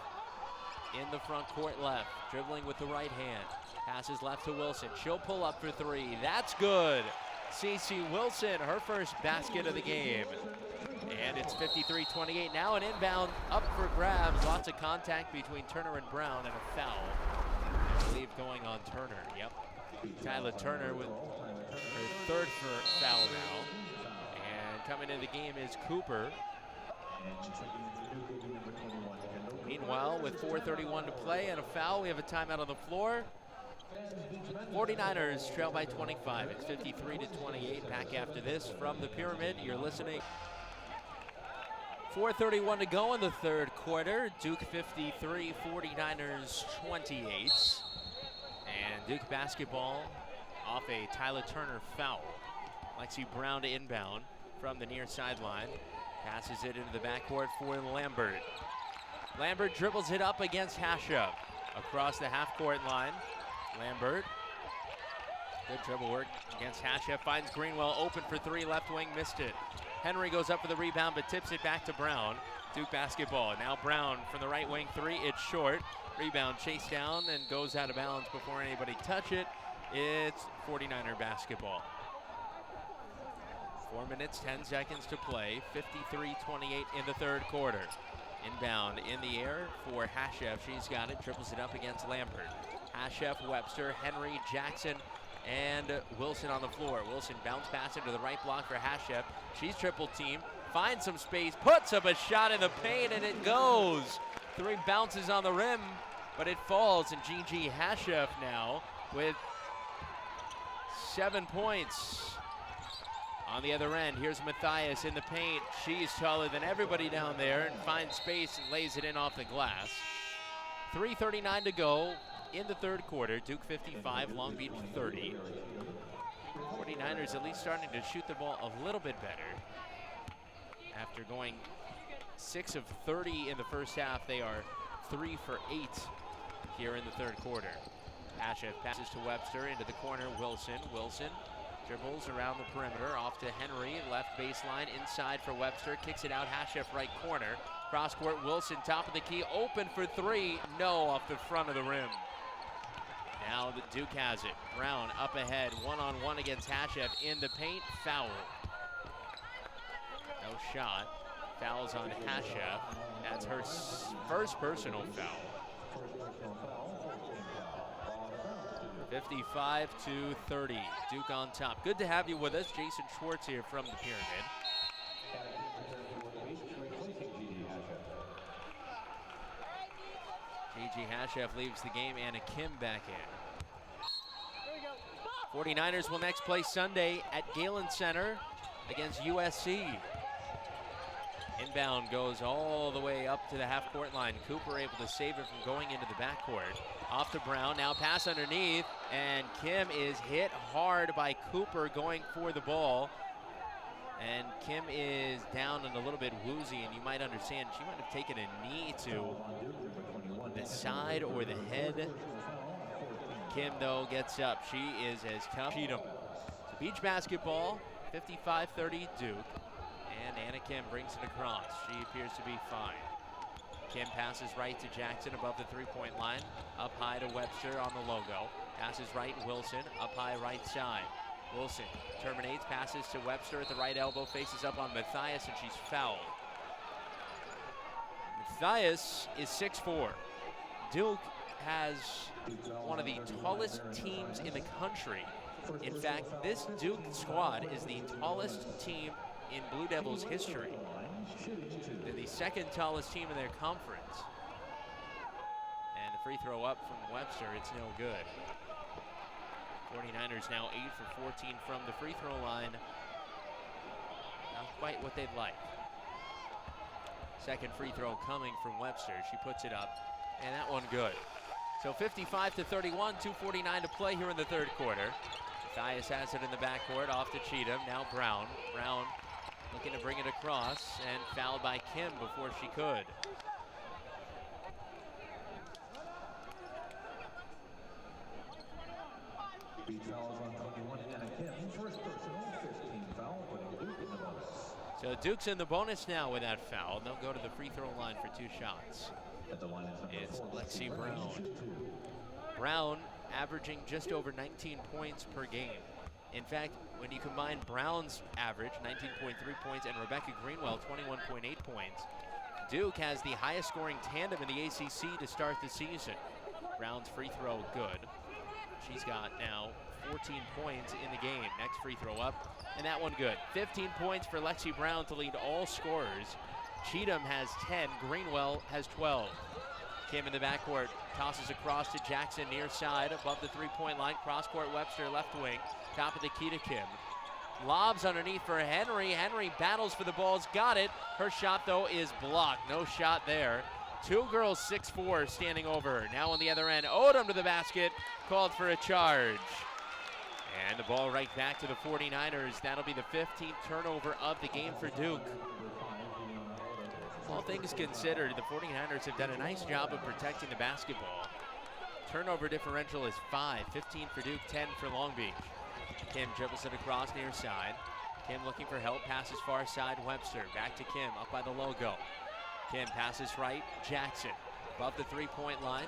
in the front court left, dribbling with the right hand. Passes left to Wilson. She'll pull up for three. That's good. CeCe Wilson, her first basket of the game. And it's 53-28. Now an inbound up for grabs. Lots of contact between Turner and Brown, and a foul, I believe, going on Turner. Yep. Tyler Turner with her third foul now. And coming into the game is Cooper. Meanwhile, with 4:31 to play and a foul, we have a timeout on the floor. 49ers trail by 25. It's 53-28. Back after this from the Pyramid. You're listening. 4:31 to go in the third quarter. Duke 53, 49ers 28. And Duke basketball off a Tyler Turner foul. Lexi Brown to inbound from the near sideline. Passes it into the backcourt for Lambert. Lambert dribbles it up against Hashef. Across the half-court line. Lambert Good dribble work against Hashef. Finds Greenwell open for three. Left wing, missed it. Henry goes up for the rebound, but tips it back to Brown. Duke basketball. Now Brown from the right wing three. It's short. Rebound chased down and goes out of bounds before anybody touch it. It's 49er basketball. 4 minutes, 10 seconds to play. 53-28 in the third quarter. Inbound in the air for Hashef. She's got it. Triples it up against Lampert. Hashef, Webster, Henry, Jackson, and Wilson on the floor. Wilson bounce pass into the right block for Hashef. She's triple team. Finds some space. Puts up a shot in the paint, and it goes. Three bounces on the rim, but it falls. And Gigi Hashef now with 7 points. On the other end, here's Matthias in the paint. She's taller than everybody down there and finds space and lays it in off the glass. 3:39 to go in the third quarter. Duke 55, Long Beach 30. 49ers at least starting to shoot the ball a little bit better. After going 6 of 30 in the first half, they are 3 for 8 here in the third quarter. Hashef passes to Webster into the corner. Wilson dribbles around the perimeter, off to Henry, left baseline, inside for Webster, kicks it out, Hashef right corner. Cross court, Wilson, top of the key, open for three, no, off the front of the rim. Now the Duke has it. Brown up ahead, one-on-one against Hashef in the paint, foul. No shot, fouls on Hashef. That's her first personal foul. 55-30, Duke on top. Good to have you with us. Jason Schwartz here from the Pyramid. Gigi Hashef leaves the game. Anna Kim back in. 49ers will next play Sunday at Galen Center against USC. Inbound goes all the way up to the half-court line. Cooper able to save it from going into the backcourt. Off to Brown, now pass underneath, and Kim is hit hard by Cooper going for the ball. And Kim is down and a little bit woozy, and you might understand she might have taken a knee to the side or the head. Kim, though, gets up. She is as tough. Cheatham. So beach basketball, 55-30 Duke. And Anna Kim brings it across. She appears to be fine. Kim passes right to Jackson above the three-point line. Up high to Webster on the logo. Passes right, Wilson, up high right side. Wilson terminates, passes to Webster at the right elbow, faces up on Matthias, and she's fouled. Matthias is 6'4". Duke has one of the tallest teams in the country. In fact, this Duke squad is the tallest team in Blue Devils history. They're the second tallest team in their conference. And the free throw up from Webster, it's no good. 49ers now 8 for 14 from the free throw line. Not quite what they'd like. Second free throw coming from Webster. She puts it up, and that one good. So 55-31, 2:49 to play here in the third quarter. Matthias has it in the backcourt, off to Cheatham. Now Brown. Brown looking to bring it across, and fouled by Kim before she could. So Duke's in the bonus now with that foul. They'll go to the free throw line for 2 shots. It's Lexi Brown. Brown averaging just over 19 points per game. In fact, when you combine Brown's average, 19.3 points, and Rebecca Greenwell, 21.8 points, Duke has the highest scoring tandem in the ACC to start the season. Brown's free throw good. She's got now 14 points in the game. Next free throw up, and that one good. 15 points for Lexi Brown to lead all scorers. Cheatham has 10, Greenwell has 12. Kim in the backcourt, tosses across to Jackson near side, above the three-point line. Cross-court Webster, left wing, top of the key to Kim. Lobs underneath for Henry. Henry battles for the ball, got it. Her shot, though, is blocked. No shot there. 2 girls, 6'4", standing over her. Now on the other end, Odom to the basket, called for a charge. And the ball right back to the 49ers. That'll be the 15th turnover of the game for Duke. All things considered, the 49ers have done a nice job of protecting the basketball. turnover differential is 5, 15 for Duke, 10 for Long Beach. Kim dribbles it across near side. Kim looking for help, passes far side, Webster. Back to Kim, up by the logo. Kim passes right, Jackson. Above the three-point line.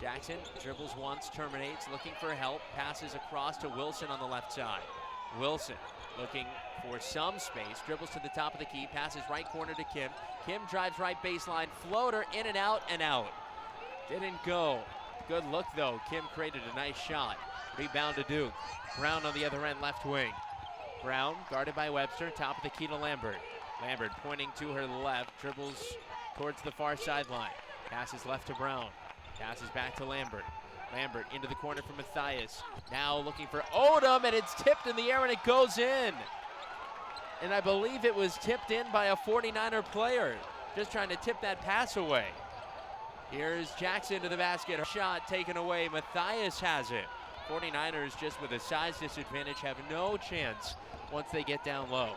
Jackson dribbles once, terminates, looking for help, passes across to Wilson on the left side. Wilson looking for some space, dribbles to the top of the key, passes right corner to Kim. Kim drives right baseline, floater, in and out, and out. Didn't go. Good look though, Kim created a nice shot. Rebound to Duke. Brown on the other end, left wing. Brown guarded by Webster, top of the key to Lambert. Lambert pointing to her left, dribbles towards the far sideline. Passes left to Brown. Passes back to Lambert. Lambert into the corner for Matthias. Now looking for Odom, and it's tipped in the air and it goes in. And I believe it was tipped in by a 49er player. Just trying to tip that pass away. Here's Jackson to the basket. Shot taken away. Matthias has it. 49ers, just with a size disadvantage, have no chance once they get down low.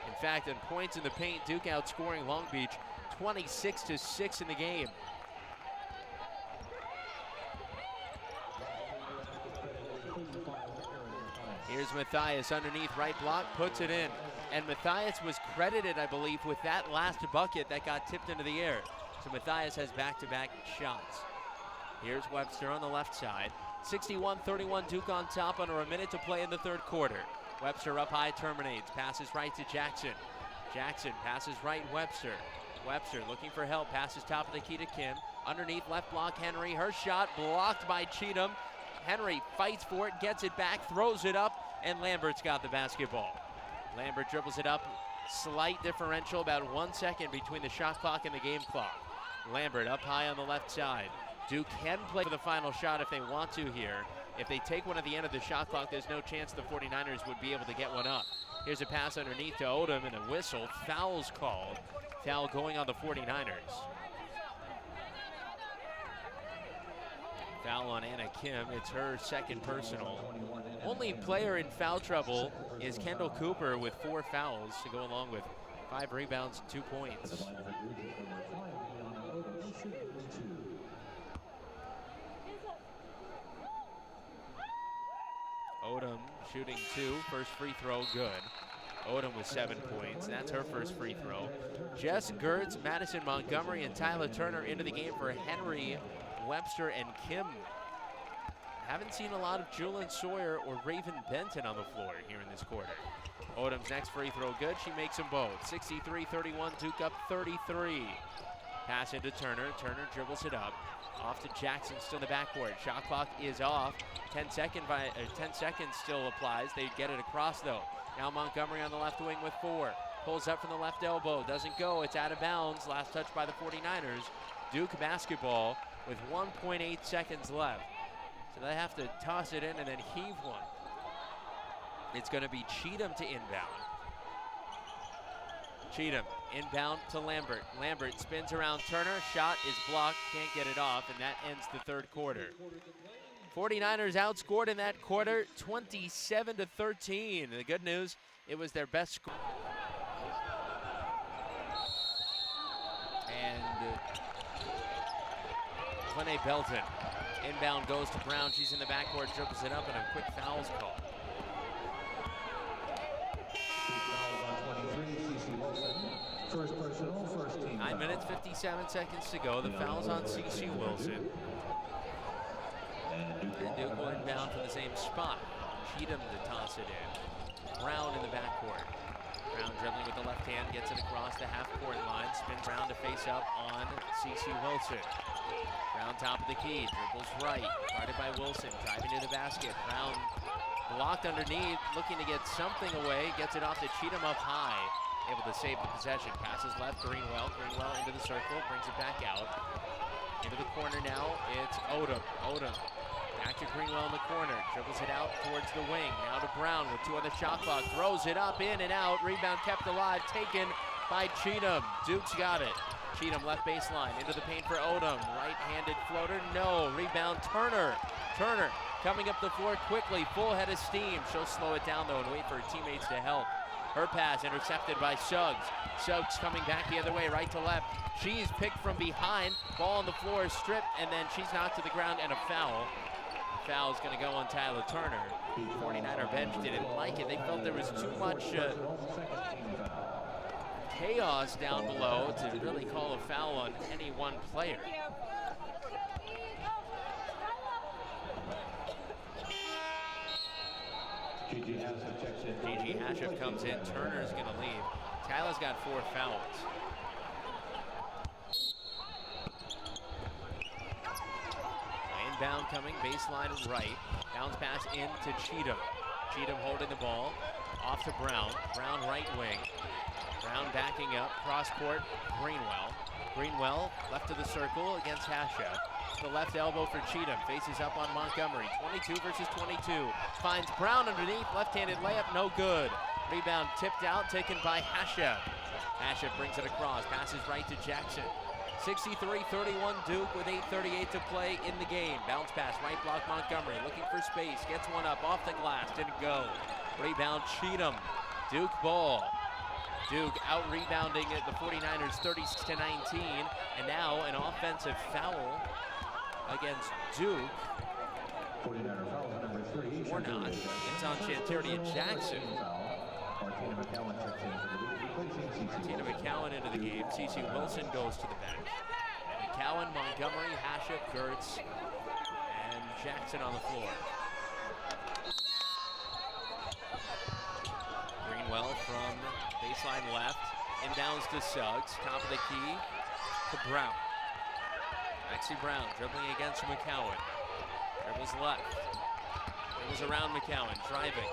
In fact, in points in the paint, Duke outscoring Long Beach 26-6 in the game. Here's Matthias underneath, right block, puts it in. And Matthias was credited, I believe, with that last bucket that got tipped into the air. So Matthias has back-to-back shots. Here's Webster on the left side. 61-31, Duke on top under a minute to play in the third quarter. Webster up high, terminates, passes right to Jackson. Jackson passes right, Webster. Webster looking for help, passes top of the key to Kim. Underneath, left block, Henry. Her shot blocked by Cheatham. Henry fights for it, gets it back, throws it up, and Lambert's got the basketball. Lambert dribbles it up. Slight differential, about 1 second between the shot clock and the game clock. Lambert up high on the left side. Duke can play for the final shot if they want to here. If they take one at the end of the shot clock, there's no chance the 49ers would be able to get one up. Here's a pass underneath to Odom and a whistle. Foul's called. Foul going on the 49ers. Foul on Anna Kim. It's her second personal. Only player in foul trouble is Kendall Cooper with 4 fouls to go along with 5 rebounds and 2 points. Odom shooting 2, first free throw good. Odom with 7 points, that's her first free throw. Jess Gertz, Madison Montgomery, and Tyler Turner into the game for Henry, Webster, and Kim. Haven't seen a lot of Julian Sawyer or Raven Benton on the floor here in this quarter. Odom's next free throw good, she makes them both. 63-31, Duke up 33. Pass into Turner, Turner dribbles it up. Off to Jackson, still in the backcourt. Shot clock is off. 10 seconds still applies. They get it across though. Now Montgomery on the left wing with 4. Pulls up from the left elbow, doesn't go, it's out of bounds. Last touch by the 49ers. Duke basketball with 1.8 seconds left. So they have to toss it in and then heave one. It's gonna be Cheatham to inbound. Cheatham inbound to Lambert. Lambert spins around Turner, shot is blocked, can't get it off, and that ends the third quarter. 49ers outscored in that quarter, 27-13. The good news, it was their best score. And Quinay Belton, inbound goes to Brown. She's in the backcourt, dribbles it up, and a quick foul's called. 9 minutes, 57 seconds to go. The foul's on CeCe Wilson. And Duke will inbound from the same spot. Cheatham to toss it in. Brown in the backcourt. Brown dribbling with the left hand, gets it across the half-court line, spins around to face up on CeCe Wilson. Brown top of the key, dribbles right, guarded by Wilson, driving to the basket. Brown blocked underneath, looking to get something away, gets it off to Cheatham up high. Able to save the possession. Passes left, Greenwell into the circle, brings it back out. Into the corner now, it's Odom. Odom back to Greenwell in the corner, dribbles it out towards the wing. Now to Brown with 2 on the shot clock, throws it up, in and out. Rebound kept alive, taken by Cheatham. Duke's got it. Cheatham left baseline, into the paint for Odom. Right-handed floater, no. Rebound, Turner. Turner coming up the floor quickly, full head of steam. She'll slow it down though and wait for her teammates to help. Her pass intercepted by Suggs. Suggs coming back the other way, right to left. She's picked from behind. Ball on the floor, stripped, and then she's knocked to the ground and a foul. Foul is going to go on Tyler Turner. 49er bench didn't like it. They felt there was too much chaos down below to really call a foul on any one player. Gigi Hashif comes in. Turner's going to leave. Tyler's got 4 fouls. Inbound coming, baseline right. Bounce pass into Cheatham. Cheatham holding the ball. Off to Brown. Brown right wing. Brown backing up. Cross court, Greenwell. Greenwell left of the circle against Hashif. The left elbow for Cheatham. Faces up on Montgomery. 22 versus 22. Finds Brown underneath. Left-handed layup, no good. Rebound tipped out, taken by Hashif. Hashif brings it across. Passes right to Jackson. 63-31 Duke with 8:38 to play in the game. Bounce pass, right block Montgomery, looking for space, gets one up off the glass, didn't go. Rebound Cheatham, Duke ball. Duke out rebounding at the 49ers 36-19, and now an offensive foul against Duke. 49er foul number 3. Or not, it's on Chanteria Jackson. Martina McCowan into the game. CeCe Wilson goes to the bench. McCowan, Montgomery, Hashif, Gertz, and Jackson on the floor. Greenwell from baseline left. Inbounds to Suggs. Top of the key to Brown. Maxie Brown dribbling against McCowan. Dribbles left. Dribbles around McCowan. Driving.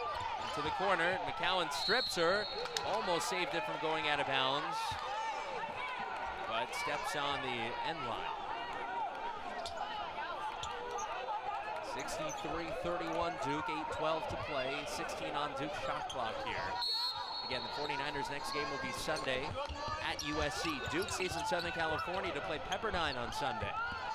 To the corner, McCowan strips her, almost saved it from going out of bounds, but steps on the end line. 63-31 Duke, 8:12 to play, 16 on Duke shot clock here. Again, the 49ers' next game will be Sunday at USC. Duke stays in Southern California to play Pepperdine on Sunday.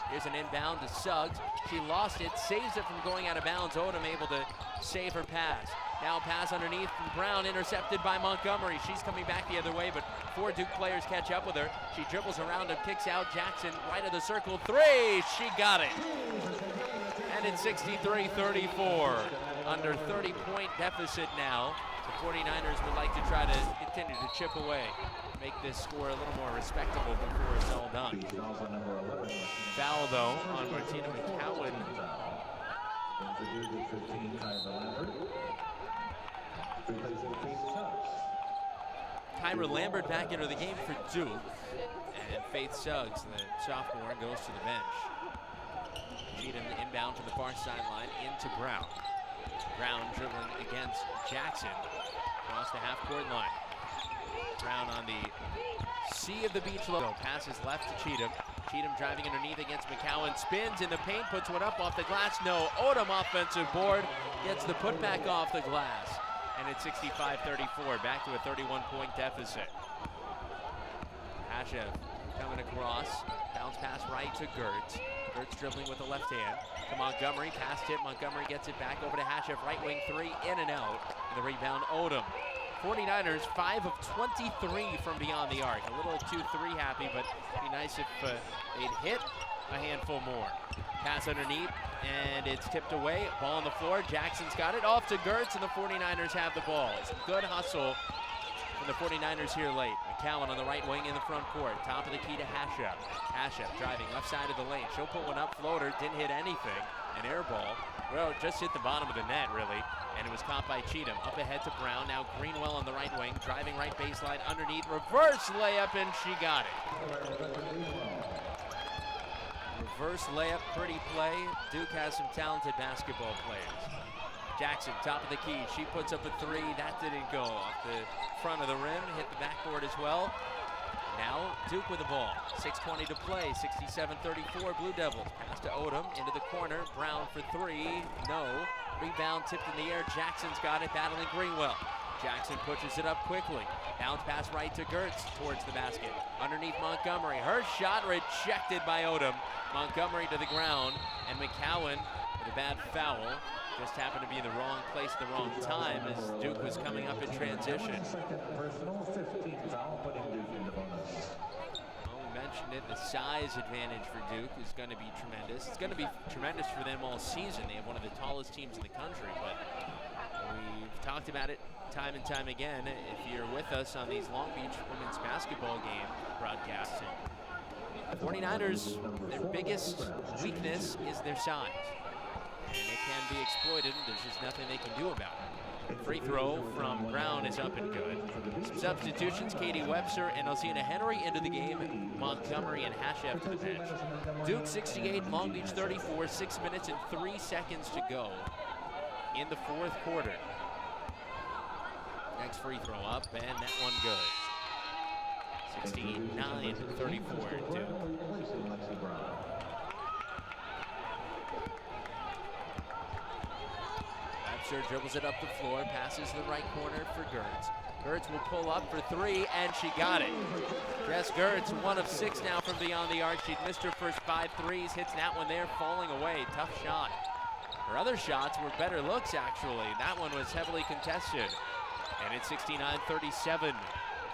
Here's an inbound to Suggs. She lost it, saves it from going out of bounds. Odom able to save her pass. Now pass underneath from Brown, intercepted by Montgomery. She's coming back the other way, but 4 Duke players catch up with her. She dribbles around and kicks out Jackson, right of the circle. 3, she got it. And it's 63-34. Under 30-point deficit now. The 49ers would like to try to continue to chip away, make this score a little more respectable before it's all done. Foul, though, on Martina McCowan. Tyra Lambert back into the game for Duke. And Faith Suggs, the sophomore, goes to the bench. Cheatham inbound to the far sideline into Brown. Brown dribbling against Jackson. Across the half-court line. Brown on the Sea of the Beach logo. Passes left to Cheatham. Cheatham driving underneath against McCowan. Spins in the paint, puts one up off the glass. No, Odom offensive board. Gets the putback off the glass. And it's 65-34, back to a 31-point deficit. Hashif coming across. Bounce pass right to Gertz. Gertz dribbling with the left hand to Montgomery. Pass tip. Montgomery gets it back over to Hashif. Right wing 3, in and out. And the rebound, Odom. 49ers 5 of 23 from beyond the arc. A little 2-3 happy, but it'd be nice if they'd hit a handful more. Pass underneath, and it's tipped away. Ball on the floor. Jackson's got it. Off to Gertz, and the 49ers have the ball. Some good hustle from the 49ers here late. McCowan on the right wing in the front court. Top of the key to Hashif. Hashif driving left side of the lane. She'll put one up, floater, didn't hit anything. An air ball. Well, just hit the bottom of the net, really. And it was caught by Cheatham. Up ahead to Brown. Now Greenwell on the right wing. Driving right baseline underneath. Reverse layup, and she got it. Reverse layup, pretty play. Duke has some talented basketball players. Jackson, top of the key. She puts up a 3. That didn't go off the front of the rim. Hit the backboard as well. Now Duke with the ball. 6:20 to play. 67-34 Blue Devils. Pass to Odom into the corner. Brown for 3. No. Rebound tipped in the air. Jackson's got it, battling Greenwell. Jackson pushes it up quickly. Bounce pass right to Gertz towards the basket. Underneath Montgomery. Her shot rejected by Odom. Montgomery to the ground. And McCowan with a bad foul. Just happened to be in the wrong place at the wrong time as Duke was coming up in transition. Personal 15 foul, putting Duke in the bonus. Well, we mentioned it. The size advantage for Duke is going to be tremendous. It's going to be tremendous for them all season. They have one of the tallest teams in the country, but we've talked about it time and time again. If you're with us on these Long Beach women's basketball game broadcasts, 49ers, their biggest weakness is their size. And it can be exploited. There's just nothing they can do about it. Free throw from Brown is up and good. Some substitutions, Katie Webster and Osina Henry into the game. Montgomery and Hashev to the bench. Duke 68, Long Beach 34, 6 minutes and 3 seconds to go in the fourth quarter. Next free throw up, and that one good. 69-34 Duke. Webster dribbles it up the floor, passes the right corner for Gertz. Gertz will pull up for three, and she got it. Jess Gertz, 1 of 6 now from beyond the arc. She'd missed her first 5 threes, hits that one there, falling away. Tough shot. Her other shots were better looks, actually. That one was heavily contested. And it's 69-37,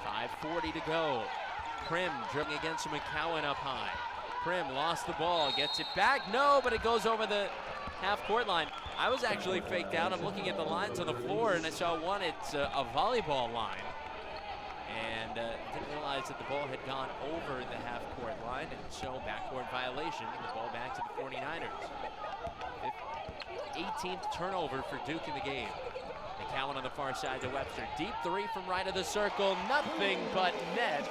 5:40 to go. Prim dribbling against McCowan up high. Prim lost the ball, gets it back. No, but it goes over the half-court line. I was actually faked out. I'm looking at the lines on the floor, and I saw one. It's a volleyball line. And didn't realize that the ball had gone over the half-court line, and so backcourt violation. The ball back to the 49ers. 18th turnover for Duke in the game. McCowan on the far side to Webster. Deep three from right of the circle. Nothing but net.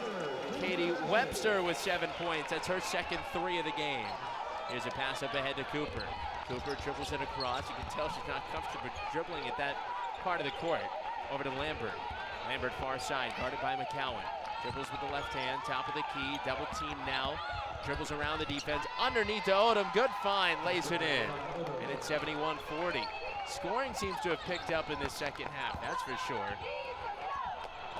Katie Webster with 7 points. That's her second 3 of the game. Here's a pass up ahead to Cooper. Cooper dribbles it across. You can tell she's not comfortable dribbling at that part of the court. Over to Lambert. Lambert far side, guarded by McCowan. Dribbles with the left hand, top of the key. Double team now. Dribbles around the defense. Underneath to Odom. Good find. Lays it in. And it's 71-40. Scoring seems to have picked up in this second half, that's for sure.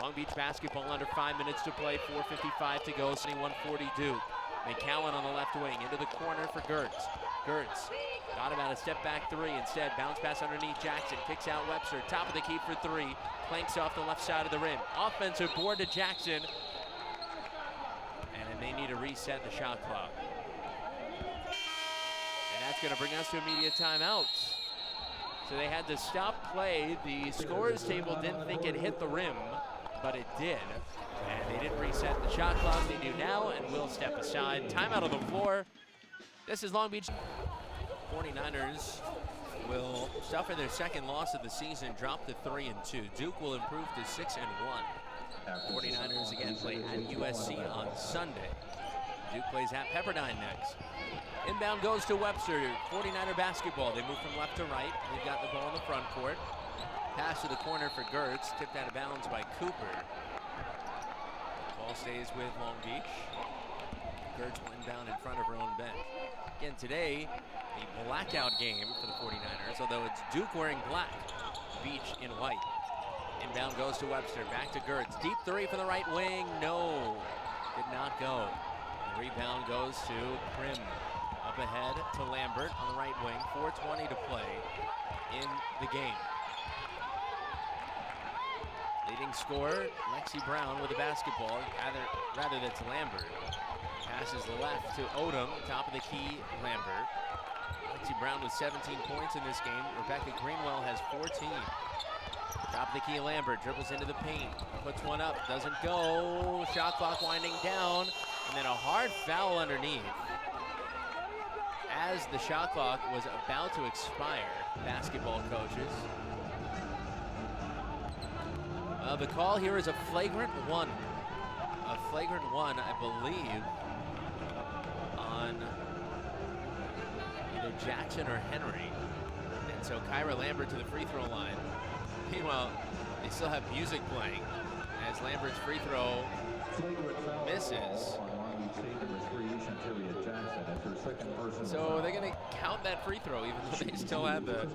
Long Beach basketball under 5 minutes to play, 4:55 to go, 71-40 Duke. McCowan on the left wing, into the corner for Gertz. Gertz got about a step back 3, instead bounce pass underneath Jackson, kicks out Webster, top of the key for 3, planks off the left side of the rim. Offensive board to Jackson, and they need to reset the shot clock. And that's gonna bring us to immediate timeouts. So they had to stop play. The scorers table didn't think it hit the rim, but it did. And they didn't reset the shot clock. They do now, and will step aside. Timeout on the floor. This is Long Beach. 49ers will suffer their second loss of the season, drop to 3-2. Duke will improve to 6-1. 49ers again play at USC on Sunday. Duke plays at Pepperdine next. Inbound goes to Webster, 49er basketball. They move from left to right. They've got the ball in the front court. Pass to the corner for Gertz, tipped out of bounds by Cooper. Ball stays with Long Beach. Gertz will inbound in front of her own bench. Again today, the blackout game for the 49ers, although it's Duke wearing black, Beach in white. Inbound goes to Webster, back to Gertz. Deep 3 from the right wing, no, did not go. The rebound goes to Prim. Up ahead to Lambert on the right wing. 4:20 to play in the game. Leading scorer, Lexi Brown with the basketball. Rather that's Lambert. Passes left to Odom, top of the key, Lambert. Lexi Brown with 17 points in this game. Rebecca Greenwell has 14. Top of the key, Lambert dribbles into the paint. Puts one up, doesn't go. Shot clock winding down. And then a hard foul underneath. As the shot clock was about to expire, basketball coaches. The call here is a flagrant 1. A flagrant 1, I believe, on either Jackson or Henry. And so Kyra Lambert to the free throw line. Meanwhile, they still have music playing as Lambert's free throw misses. So they're going to count that free throw even though they still have the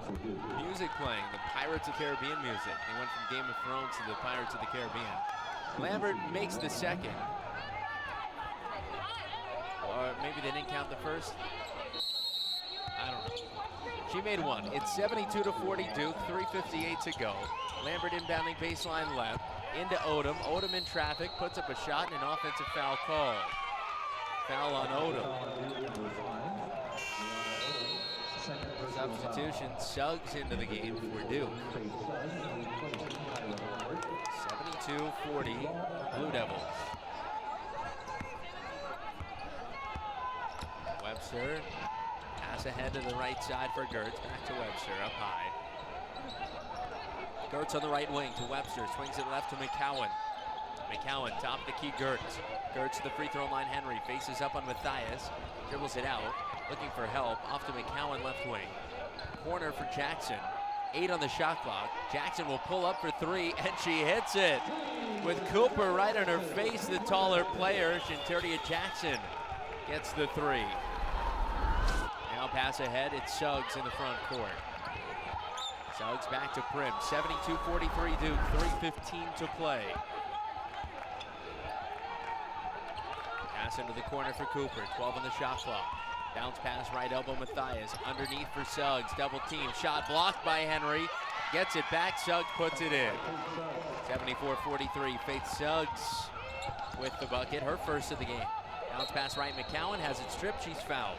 for Duke. Music playing, the Pirates of the Caribbean music. They went from Game of Thrones to the Pirates of the Caribbean. Lambert makes the second. Or maybe they didn't count the first. I don't know. She made one. It's 72-40 Duke, 3:58 to go. Lambert inbounding baseline left, into Odom. Odom in traffic, puts up a shot and an offensive foul called. Foul on Odom. Substitution, Suggs into the game for Duke. 72-40, Blue Devils. Webster, pass ahead to the right side for Gertz. Back to Webster, up high. Gertz on the right wing to Webster, swings it left to McCowan. McCowan, top of the key, Gertz. Gertz to the free throw line, Henry, faces up on Matthias, dribbles it out, looking for help, off to McCowan, left wing. Corner for Jackson, 8 on the shot clock. Jackson will pull up for 3, and she hits it. With Cooper right on her face, the taller player, Shinteria Jackson gets the 3. Now pass ahead, it's Suggs in the front court. Suggs back to Prim, 72-43 Duke, 3:15 to play. Pass into the corner for Cooper, 12 on the shot clock. Bounce pass, right elbow Matthias, underneath for Suggs, double team, shot blocked by Henry, gets it back, Suggs puts it in. 74-43, Faith Suggs with the bucket, her first of the game. Bounce pass right, McCowan has it stripped, she's fouled.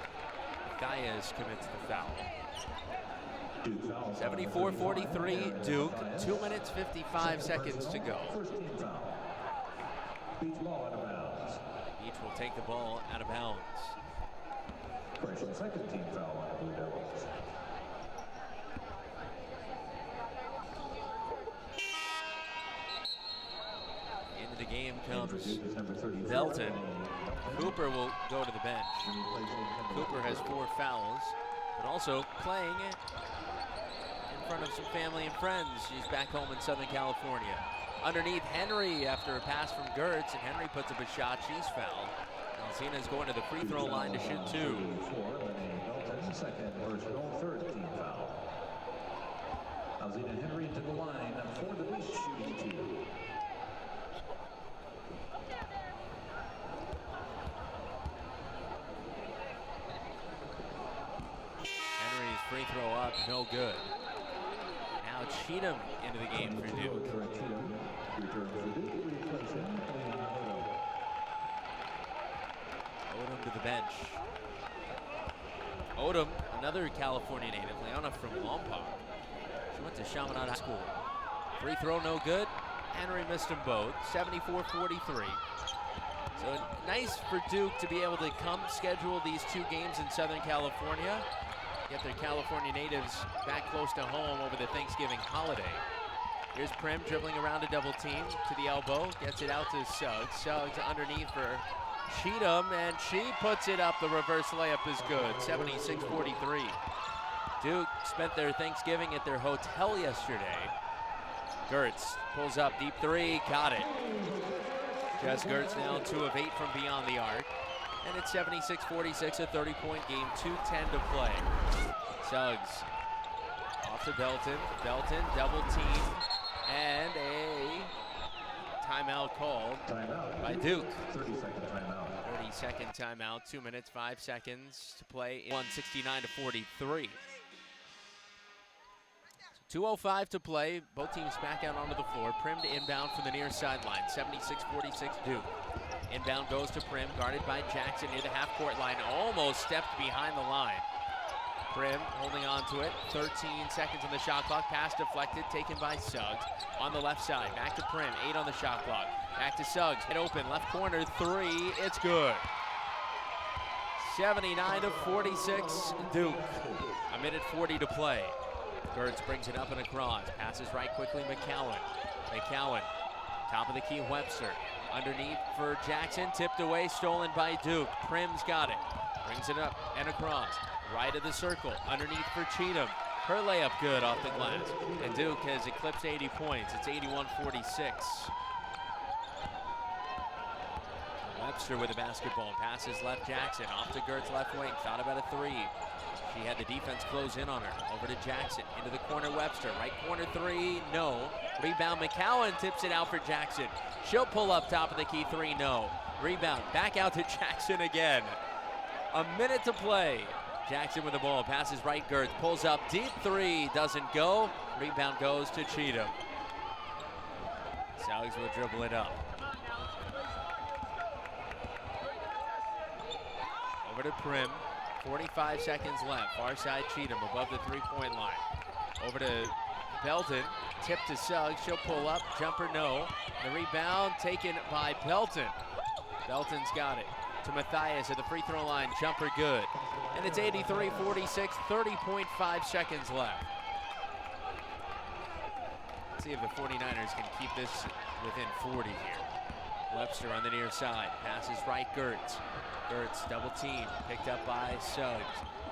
Matthias commits the foul. 74-43 Duke, 2 minutes 55 seconds to go. Beach will take the ball out of bounds. Second team foul on Blue Devils. Into the game comes Belton. Cooper will go to the bench. Cooper has 4 fouls, but also playing in front of some family and friends. She's back home in Southern California. Underneath Henry after a pass from Gertz, and Henry puts up a shot, she's fouled. Alcina's going to the free throw line to shoot 2. Second personal, third team foul. Alcina Henry to the line for the Beach, shooting 2. Henry's free throw up, no good. Now Cheatham into the game for Duke. Odom to the bench. Odom, another California native, Leona from Lompar. She went to Chaminade High School. Free throw no good. Henry missed them both, 74-43. So nice for Duke to be able to come schedule these 2 games in Southern California. Get their California natives back close to home over the Thanksgiving holiday. Here's Prim dribbling around a double team to the elbow, gets it out to Suggs. Suggs underneath for Cheatham, and she puts it up. The reverse layup is good, 76-43. Duke spent their Thanksgiving at their hotel yesterday. Gertz pulls up, deep 3, got it. Jess Gertz now 2 of 8 from beyond the arc. And it's 76-46, a 30-point game, 2:10 to play. Suggs off to Belton. Belton, double team, and a timeout called by Duke. 30-second timeout. 30-second timeout, 2 minutes, 5 seconds to play. 169-43. 2:05 to play. Both teams back out onto the floor. Prim to inbound from the near sideline. 76-46 Duke. Inbound goes to Prim, guarded by Jackson near the half-court line. Almost stepped behind the line. Prim holding on to it. 13 seconds on the shot clock. Pass deflected, taken by Suggs. On the left side, back to Prim. 8 on the shot clock. Back to Suggs. Hit open, left corner, 3. It's good. 79-46 Duke. A minute 40 to play. Gertz brings it up and across. Passes right quickly, McCowan. McCowan, top of the key, Webster. Underneath for Jackson, tipped away, stolen by Duke. Prim's got it. Brings it up and across. Right of the circle, underneath for Cheatham. Her layup good off the glass. And Duke has eclipsed 80 points. It's 81-46. Webster with the basketball, passes left Jackson, off to Gertz left wing, thought about a three. She had the defense close in on her. Over to Jackson, into the corner Webster, right corner three, no. Rebound McCowan, tips it out for Jackson. She'll pull up top of the key three, no. Rebound, back out to Jackson again. A minute to play. Jackson with the ball, passes right Gertz, pulls up, deep three, doesn't go. Rebound goes to Cheatham. Suggs will dribble it up. Over to Prim, 45 seconds left. Far side Cheatham above the three-point line. Over to Belton, tip to Suggs, she'll pull up, jumper no. The rebound taken by Belton. Belton's got it. To Matthias at the free throw line, jumper good. And it's 83-46, 30.5 seconds left. Let's see if the 49ers can keep this within 40 here. Webster on the near side, passes right Gertz. Gertz double team, picked up by Suggs.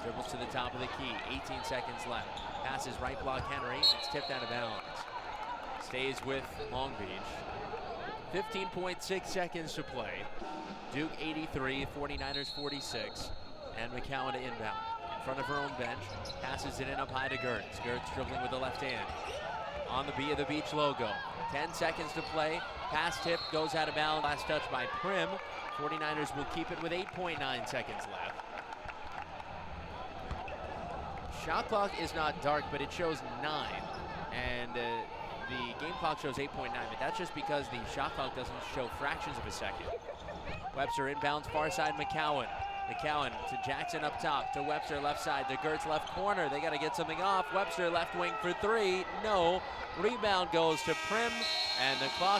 Dribbles to the top of the key, 18 seconds left. Passes right block Henry, it's tipped out of bounds. Stays with Long Beach. 15.6 seconds to play. Duke 83, 49ers 46. And McCowan to inbound. In front of her own bench, passes it in up high to Gertz. Gertz dribbling with the left hand. On the Be of the Beach logo. 10 seconds to play. Pass tip goes out of bounds. Last touch by Prim. 49ers will keep it with 8.9 seconds left. Shot clock is not dark, but it shows 9. And the game clock shows 8.9, but that's just because the shot clock doesn't show fractions of a second. Webster inbounds far side McCowan. McCowan to Jackson up top, to Webster left side, to Gertz left corner. They got to get something off. Webster left wing for three, no. Rebound goes to Prim, and the clock